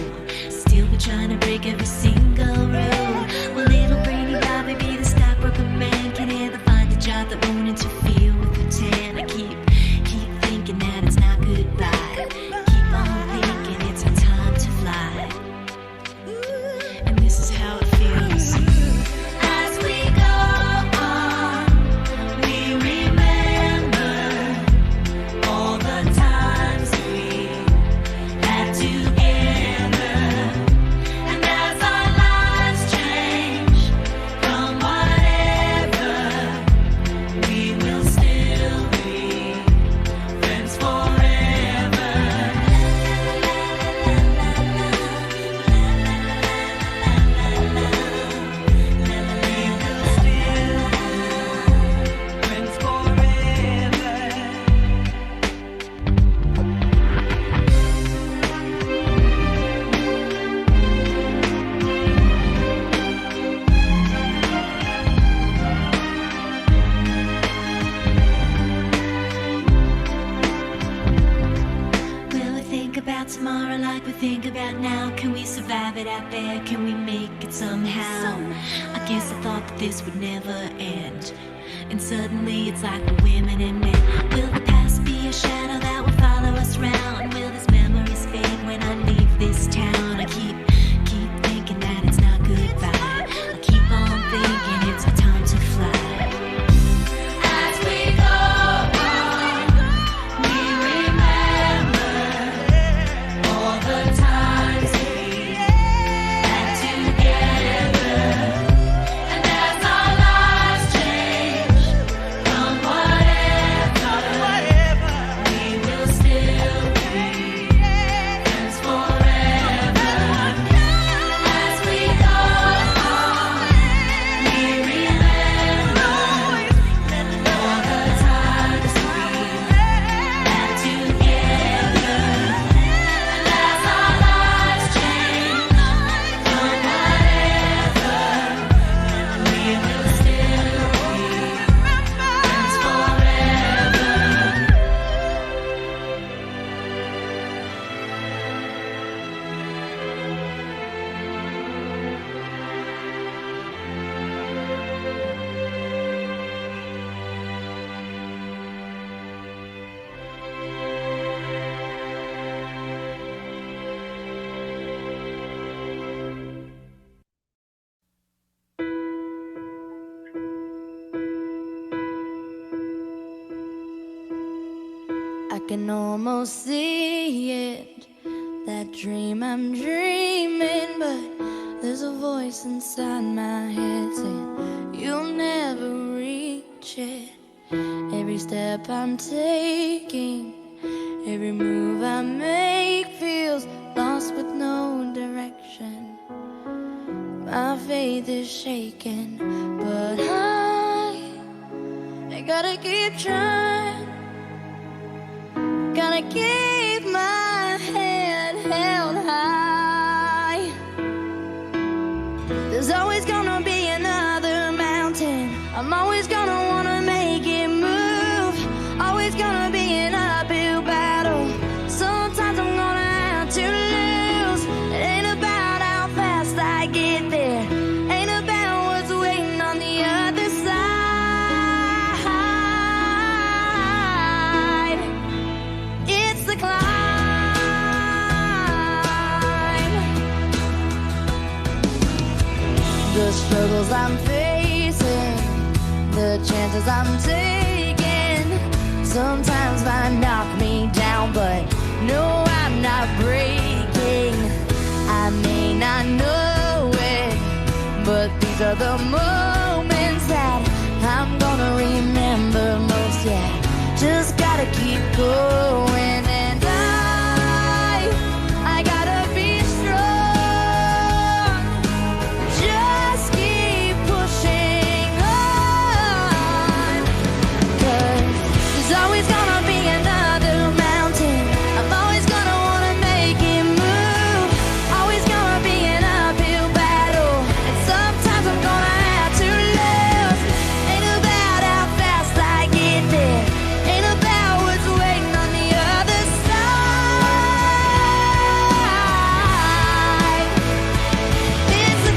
Still be trying to break every single rule? Will little brainy Bobby be the stockbroker man? Can he ever find a job that won't interfere with the tan? I keep thinking that it's not goodbye. Keep on thinking it's our time to fly. And this is how it feels. As we go on, we remember all the times we had together. And as our lives change from whatever, we will still be friends forever. Friends forever. Will we think about tomorrow like we think about now? Can we survive it out there? Can we make it somehow? I guess I thought that this would never end, and suddenly it's like we're women and men. Will the past be a shadow that will follow us round? Will these memories fade when I leave this town? I keep thinking that it's not goodbye. I keep on thinking it's our time to fly. As we go on, we remember all the times we had together. And as our lives change from whatever, we will still be friends forever. As we go on, we remember all the times we had together. And as our lives change from whatever, we will still be friends forever. I can almost see it, that dream I'm dreaming, but there's a voice inside my head saying you'll never reach it. Every step I'm taking, every move I make feels lost with no direction. My faith is shaken, but I gotta keep trying. Gotta keep my head held high. There's always gonna be another mountain. I'm always gonna wanna make it move. Always gonna be an uphill battle. Sometimes I'm gonna have to lose. It ain't about how fast I get there. Ain't about what's waiting on the other side. It's the climb. the struggles I'm facing, the chances I'm taking, sometimes might knock me down, but no, I'm not breaking. I may not know it, but these are the moments that I'm gonna remember most. Yeah, just gotta keep going, and I gotta be strong. Just keep pushing on, 'cause there's always gonna be another mountain. I'm always gonna wanna make it move. Always gonna be an uphill battle, and sometimes I'm gonna have to lose. Ain't about how fast I get there, ain't about what's waiting on the other side. It's the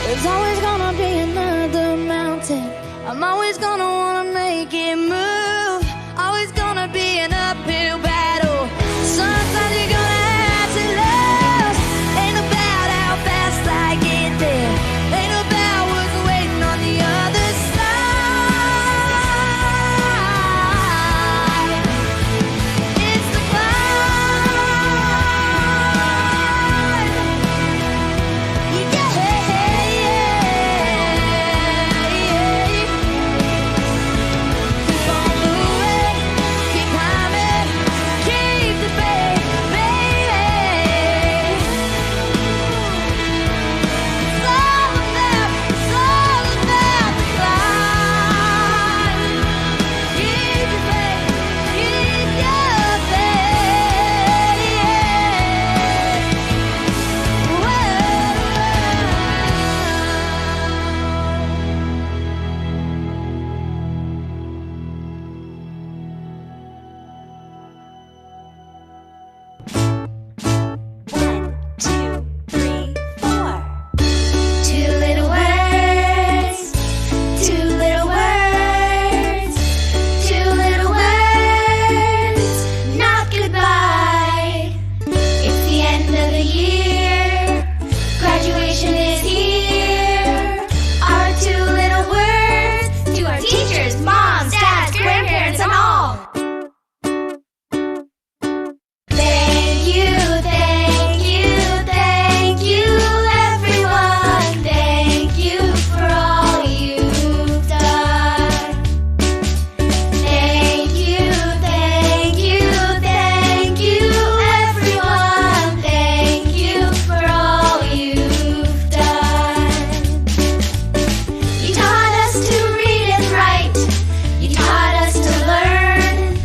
There's always gonna be another mountain. I'm always gonna wanna make it move. Always gonna be an uphill battle. Sometimes you're gonna have to lose. Ain't about how fast I get there, ain't about what's waiting on the other side. It's the climb. Keep on moving, keep climbing, keep the faith, baby. It's all about the climb. Keep the faith, keep your faith. Two little words, two little words, two little words, not goodbye. It's the end of the year, graduation is here. Our two little words to our teachers, moms, dads, grandparents, and all. Thank you, thank you, thank you, everyone. Thank you for all you've done. Thank you, thank you, thank you, everyone. Thank you for all you've done. You taught us to read and write. You taught us to learn.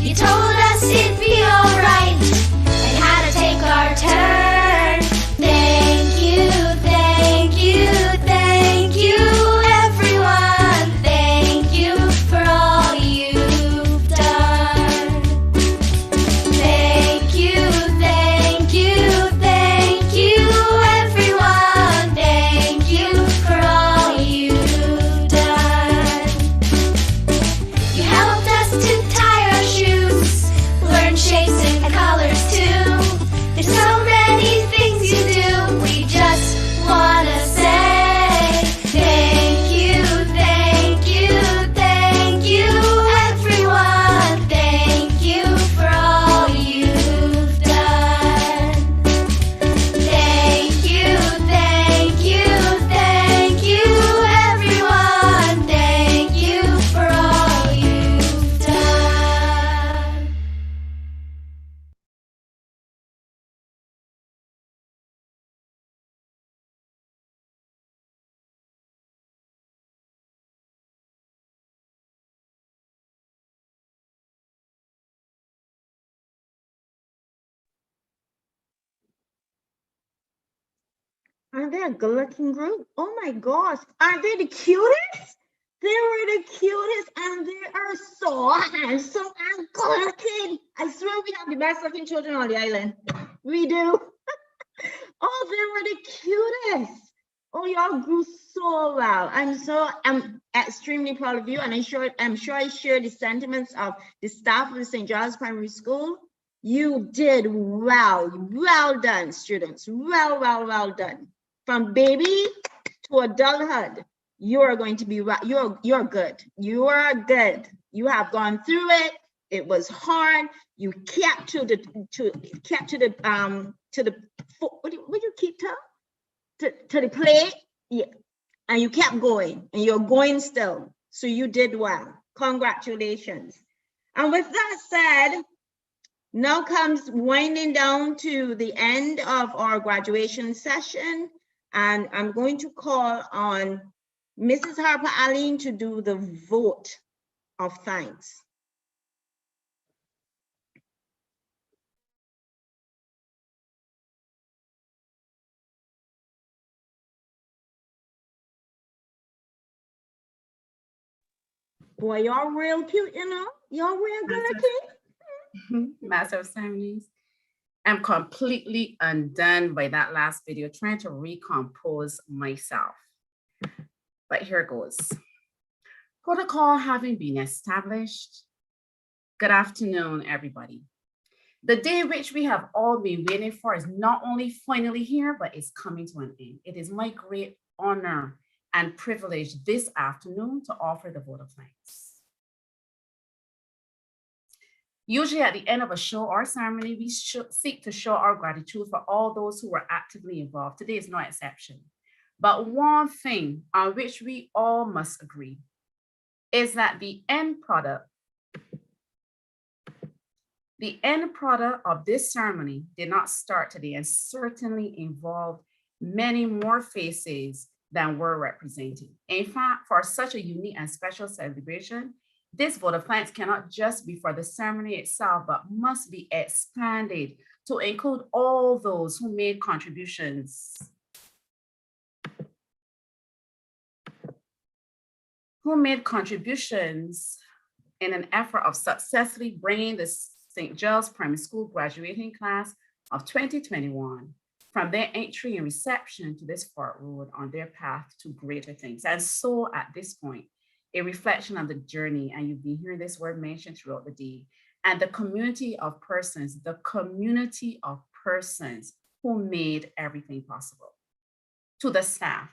You told us it'd be alright and how to take our turn. Thank you, thank you, thank you, everyone. Thank you for all you've done. Thank you, thank you, thank you, everyone. Thank you for all you've done. You helped us to tie our shoes, learn shapes and colors too. There's so many things you do. We just wanna say thank you, thank you, thank you, everyone. Thank you for all you've done. Thank you, thank you, thank you, everyone. Thank you for all you've done. Aren't they a good-looking group? Oh my gosh, aren't they the cutest? They were the cutest and they are so handsome and good looking. I swear we have the best looking children on the island. We do. Oh, they were the cutest. Oh, y'all grew so well. I'm extremely proud of you, and I'm sure I share the sentiments of the staff of the St. Giles Primary School. You did well. Well done, students. Well done. From baby to adulthood, you are going to be you're good. You are good. You have gone through it. It was hard. You kept to the what do you keep to the plate? Yeah. And you kept going, and you're going still. So you did well. Congratulations. And with that said, now comes winding down to the end of our graduation session. And I'm going to call on Mrs. Harper Allen to do the vote of thanks. Boy, y'all real cute, you know? Y'all real good looking. Master of Ceremonies. I'm completely undone by that last video, trying to recompose myself. But here goes. Protocol having been established. Good afternoon, everybody. The day which we have all been waiting for is not only finally here, but it's coming to an end. It is my great honor and privilege this afternoon to offer the vote of thanks. Usually at the end of a show or ceremony, we seek to show our gratitude for all those who were actively involved. Today is no exception. But one thing on which we all must agree is that the end product of this ceremony did not start today and certainly involved many more faces than were represented. In fact, for such a unique and special celebration, this vote of thanks cannot just be for the ceremony itself, but must be expanded to include all those who made contributions. In an effort of successfully bringing the St. Giles Primary School graduating class of 2021 from their entry and reception to this forward road on their path to greater things. And so at this point, a reflection of the journey, and you've been hearing this word mentioned throughout the day, and the community of persons who made everything possible. To the staff,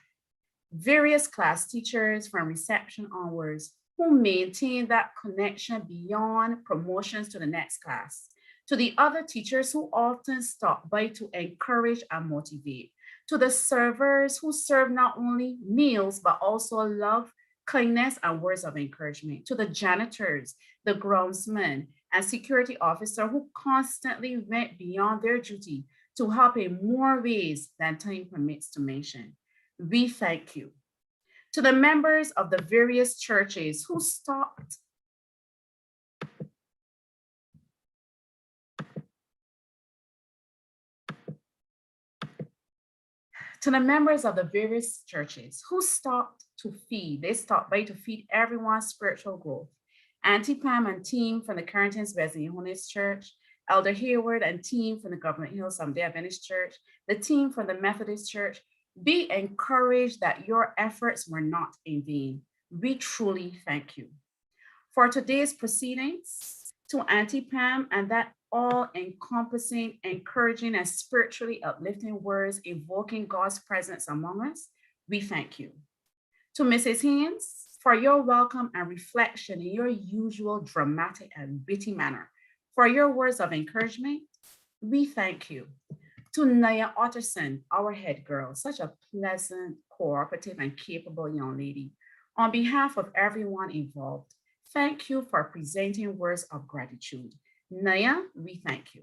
various class teachers from reception onwards who maintain that connection beyond promotions to the next class, to the other teachers who often stop by to encourage and motivate, to the servers who serve not only meals, but also love, kindness, and words of encouragement, to the janitors, the groundsmen, and security officer who constantly went beyond their duty to help in more ways than time permits to mention. We thank you. To the members of the various churches who stopped to feed, they stopped by to feed everyone's spiritual growth. Auntie Pam and team from the Carrington's Wesleyan Honest Church, Elder Hayward and team from the Government Hill Seventh-day Adventist Church, the team from the Methodist Church, be encouraged that your efforts were not in vain. We truly thank you. For today's proceedings, to Auntie Pam and that all-encompassing, encouraging, and spiritually uplifting words evoking God's presence among us, we thank you. To Mrs. Haynes, for your welcome and reflection in your usual dramatic and witty manner, for your words of encouragement, we thank you. To Naya Otterson, our head girl, such a pleasant, cooperative, and capable young lady, on behalf of everyone involved, thank you for presenting words of gratitude. Naya, we thank you.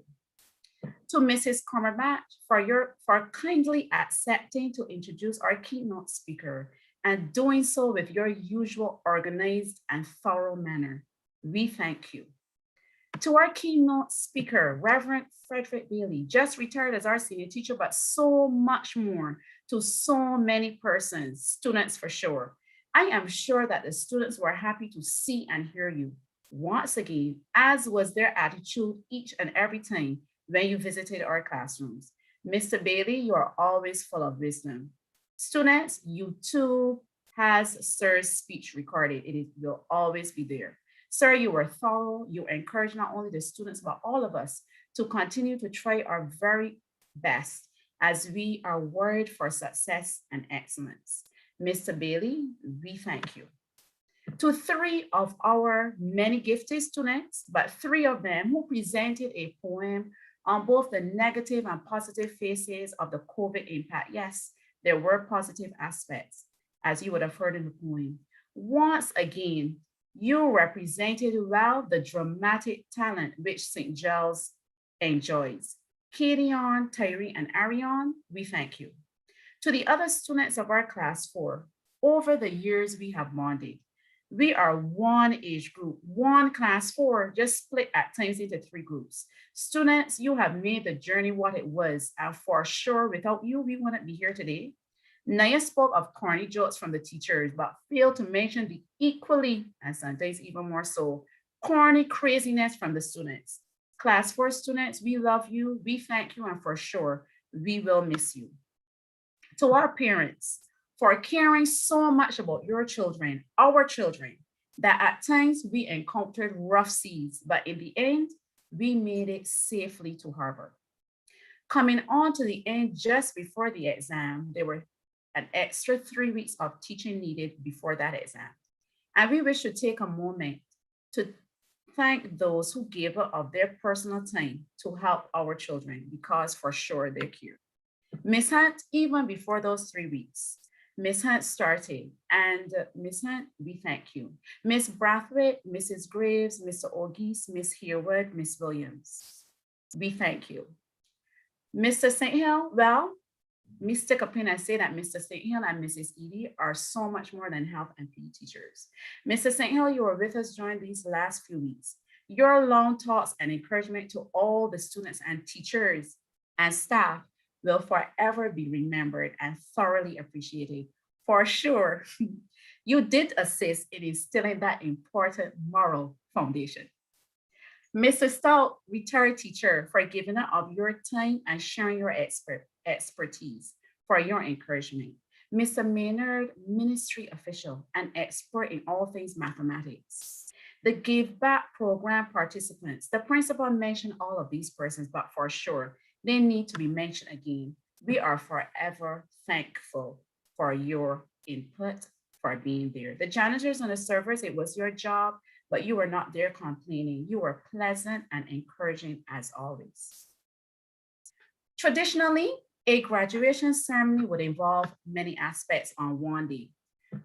To Mrs. Cormerbatch, for kindly accepting to introduce our keynote speaker and doing so with your usual organized and thorough manner. We thank you. To our keynote speaker, Reverend Frederick Bailey, just retired as our senior teacher, but so much more to so many persons, students for sure, I am sure that the students were happy to see and hear you once again, as was their attitude each and every time when you visited our classrooms. Mr. Bailey, you are always full of wisdom. Students, you too has Sir's speech recorded. Will always be there. Sir, you were thorough. You encouraged not only the students, but all of us to continue to try our very best as we are wired for success and excellence. Mr. Bailey, we thank you. To three of our many gifted students, but three of them who presented a poem on both the negative and positive faces of the COVID impact. Yes, there were positive aspects, as you would have heard in the poem. Once again, you represented well the dramatic talent which St. Giles enjoys. Kadion, Tyree, and Arion, we thank you. To the other students of our class 4, over the years we have bonded. We are one age group, one class 4, just split at times into 3 groups. Students, you have made the journey what it was, and for sure, without you, we wouldn't be here today. Naya spoke of corny jokes from the teachers, but failed to mention the equally, and sometimes even more so, corny craziness from the students. Class 4 students, we love you, we thank you, and for sure, we will miss you. To our parents, for caring so much about your children, our children, that at times we encountered rough seas, but in the end, we made it safely to harbor. Coming on to the end just before the exam, there were an extra 3 weeks of teaching needed before that exam. And we wish to take a moment to thank those who gave up of their personal time to help our children, because for sure they're here. Miss Hunt, even before those 3 weeks, Miss Hunt started, and Miss Hunt, we thank you. Miss Brathwaite, Mrs. Graves, Mr. Orgis, Miss Herwood, Miss Williams, we thank you. Mr. St. Hill, well, me stick up in and say that Mr. St. Hill and Mrs. Edie are so much more than health and PE teachers. Mr. St. Hill, you were with us during these last few weeks. Your long talks and encouragement to all the students and teachers and staff will forever be remembered and thoroughly appreciated. For sure, you did assist in instilling that important moral foundation. Mrs. Stout, retired teacher, for giving up of your time and sharing your expertise for your encouragement. Mr. Maynard, ministry official and expert in all things mathematics. The Give Back program participants, the principal mentioned all of these persons, but for sure, they need to be mentioned again. We are forever thankful for your input, for being there. The janitors and the servers, it was your job, but you were not there complaining. You were pleasant and encouraging as always. Traditionally, a graduation ceremony would involve many aspects on one day,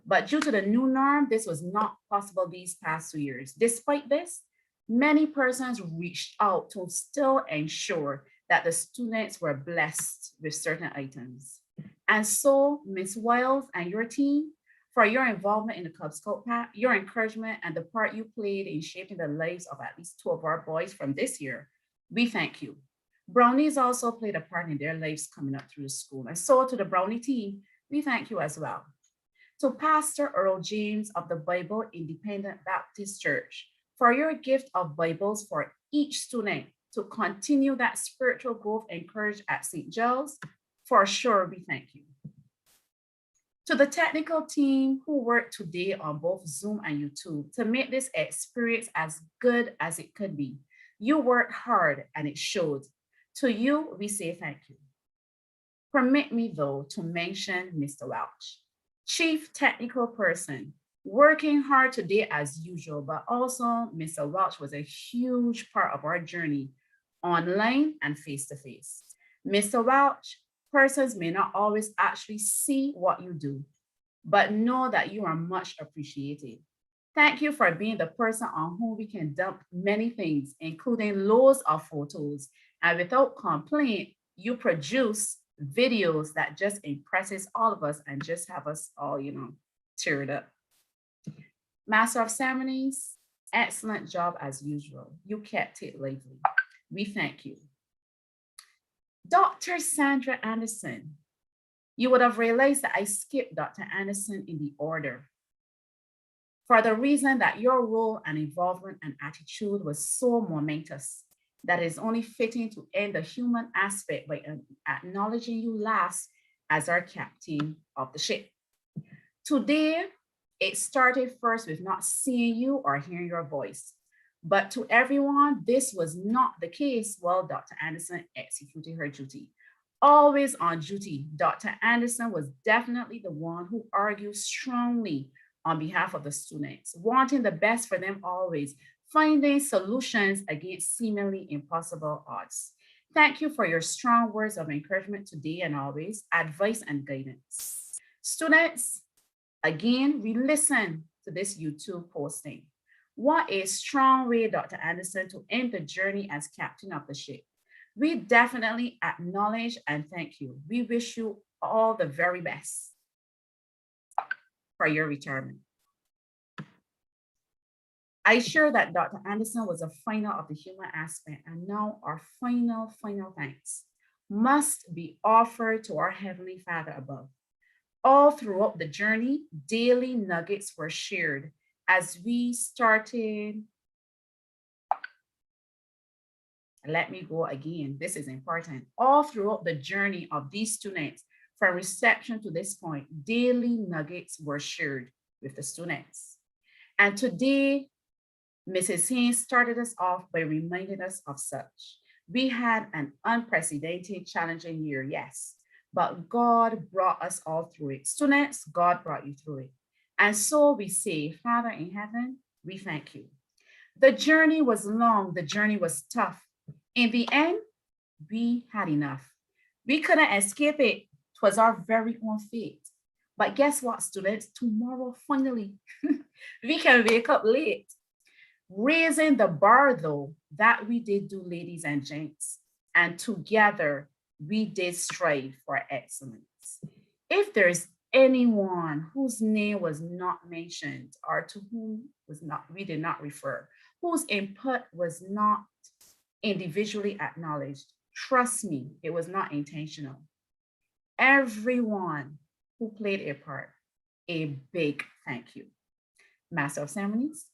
but due to the new norm, this was not possible these past 2 years. Despite this, many persons reached out to still ensure that the students were blessed with certain items. And so, Ms. Wiles and your team, for your involvement in the Cub Scout Pack, your encouragement, and the part you played in shaping the lives of at least 2 of our boys from this year, we thank you. Brownies also played a part in their lives coming up through the school. And so to the Brownie team, we thank you as well. To Pastor Earl James of the Bible Independent Baptist Church, for your gift of Bibles for each student to continue that spiritual growth encouraged at St. Giles, for sure, we thank you. To the technical team who worked today on both Zoom and YouTube to make this experience as good as it could be. You worked hard and it showed. To you, we say thank you. Permit me though to mention Mr. Welch, Chief Technical Person, working hard today as usual, but also Mr. Welch was a huge part of our journey online and face-to-face. Mr. Welch, persons may not always actually see what you do, but know that you are much appreciated. Thank you for being the person on whom we can dump many things, including loads of photos. And without complaint, you produce videos that just impresses all of us and just have us all, cheered up. Master of Ceremonies, excellent job as usual. You kept it lively. We thank you. Dr. Sandra Anderson, you would have realized that I skipped Dr. Anderson in the order. for the reason that your role and involvement and attitude was so momentous that it is only fitting to end the human aspect by acknowledging you last as our captain of the ship. Today, it started first with not seeing you or hearing your voice. But to everyone, this was not the case while Dr. Anderson executed her duty. Always on duty, Dr. Anderson was definitely the one who argued strongly on behalf of the students, wanting the best for them always, finding solutions against seemingly impossible odds. Thank you for your strong words of encouragement today and always, advice and guidance. Students, again, re-listen to this YouTube posting. What a strong way, Dr. Anderson, to end the journey as captain of the ship. We definitely acknowledge and thank you. We wish you all the very best for your retirement. I share that Dr. Anderson was a final of the human aspect, and now our final thanks must be offered to our Heavenly Father above. All throughout the journey, daily nuggets were shared as we started. Let me go again. This is important. All throughout the journey of these students, from reception to this point, daily nuggets were shared with the students. And today, Mrs. Haynes started us off by reminding us of such. We had an unprecedented, challenging year, yes, but God brought us all through it. Students, God brought you through it. And so we say, Father in heaven, we thank you. The journey was long, the journey was tough. In the end, we had enough. We couldn't escape it. It was our very own fate. But guess what, students? Tomorrow, finally, we can wake up late. Raising the bar, though, that we did do, ladies and gents. And together, we did strive for excellence. If there's anyone whose name was not mentioned or to whom we did not refer, whose input was not individually acknowledged, trust me, it was not intentional. Everyone who played a part, a big thank you. Master of Ceremonies.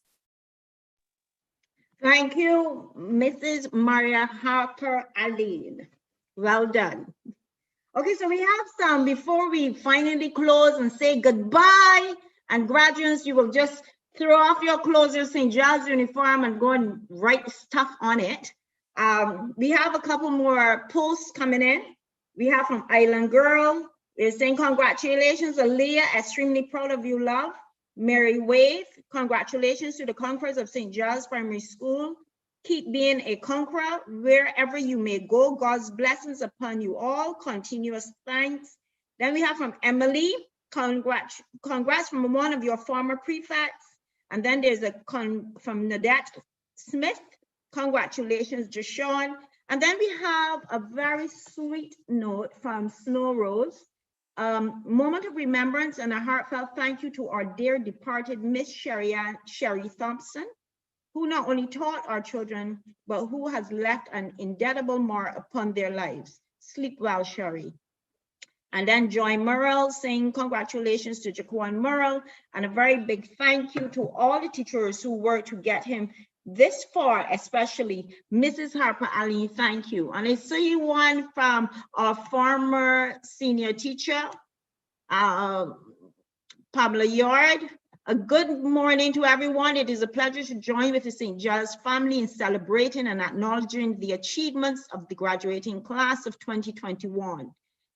Thank you, Mrs. Maria Harper Aline. Well done. Okay, so we have some, before we finally close and say goodbye, and graduates, you will just throw off your clothes, your St. Giles uniform and go and write stuff on it. We have a couple more posts coming in. We have from Island Girl. They're saying congratulations, Aaliyah, extremely proud of you, love. Mary Wave, congratulations to the conquerors of St. Giles Primary School. Keep being a conqueror wherever you may go. God's blessings upon you all. Continuous thanks. Then we have from Emily, congrats from one of your former prefects. And then there's a from Nadette Smith, congratulations, Jashawn. And then we have a very sweet note from Snow Rose. Moment of remembrance and a heartfelt thank you to our dear departed Miss Sherry Thompson, who not only taught our children, but who has left an indelible mark upon their lives. Sleep well, Sherry. And then Joy Murrell saying congratulations to Jaquan Murrell, and a very big thank you to all the teachers who worked to get him this far, especially Mrs. Harper Ali, thank you. And I see one from our former senior teacher, Pamela Yard. A good morning to everyone. It is a pleasure to join with the St. Giles family in celebrating and acknowledging the achievements of the graduating class of 2021.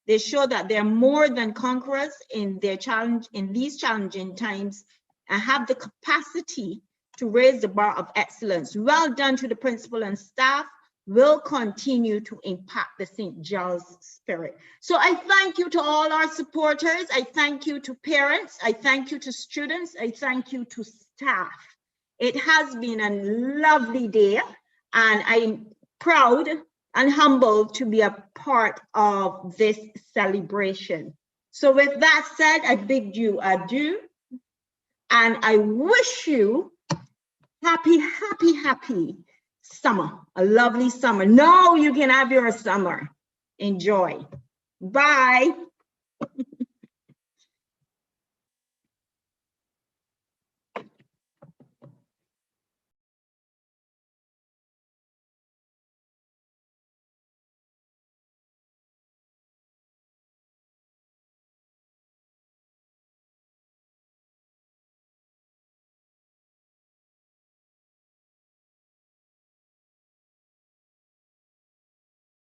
They show that they're more than conquerors in these challenging times and have the capacity to raise the bar of excellence. Well done to the principal and staff. Will continue to impact the St. Giles spirit. So I thank you to all our supporters. I thank you to parents. I thank you to students. I thank you to staff. It has been a lovely day, and I'm proud and humbled to be a part of this celebration. So with that said, I bid you adieu, and I wish you happy summer, a lovely summer. Now you can have your summer. Enjoy. Bye.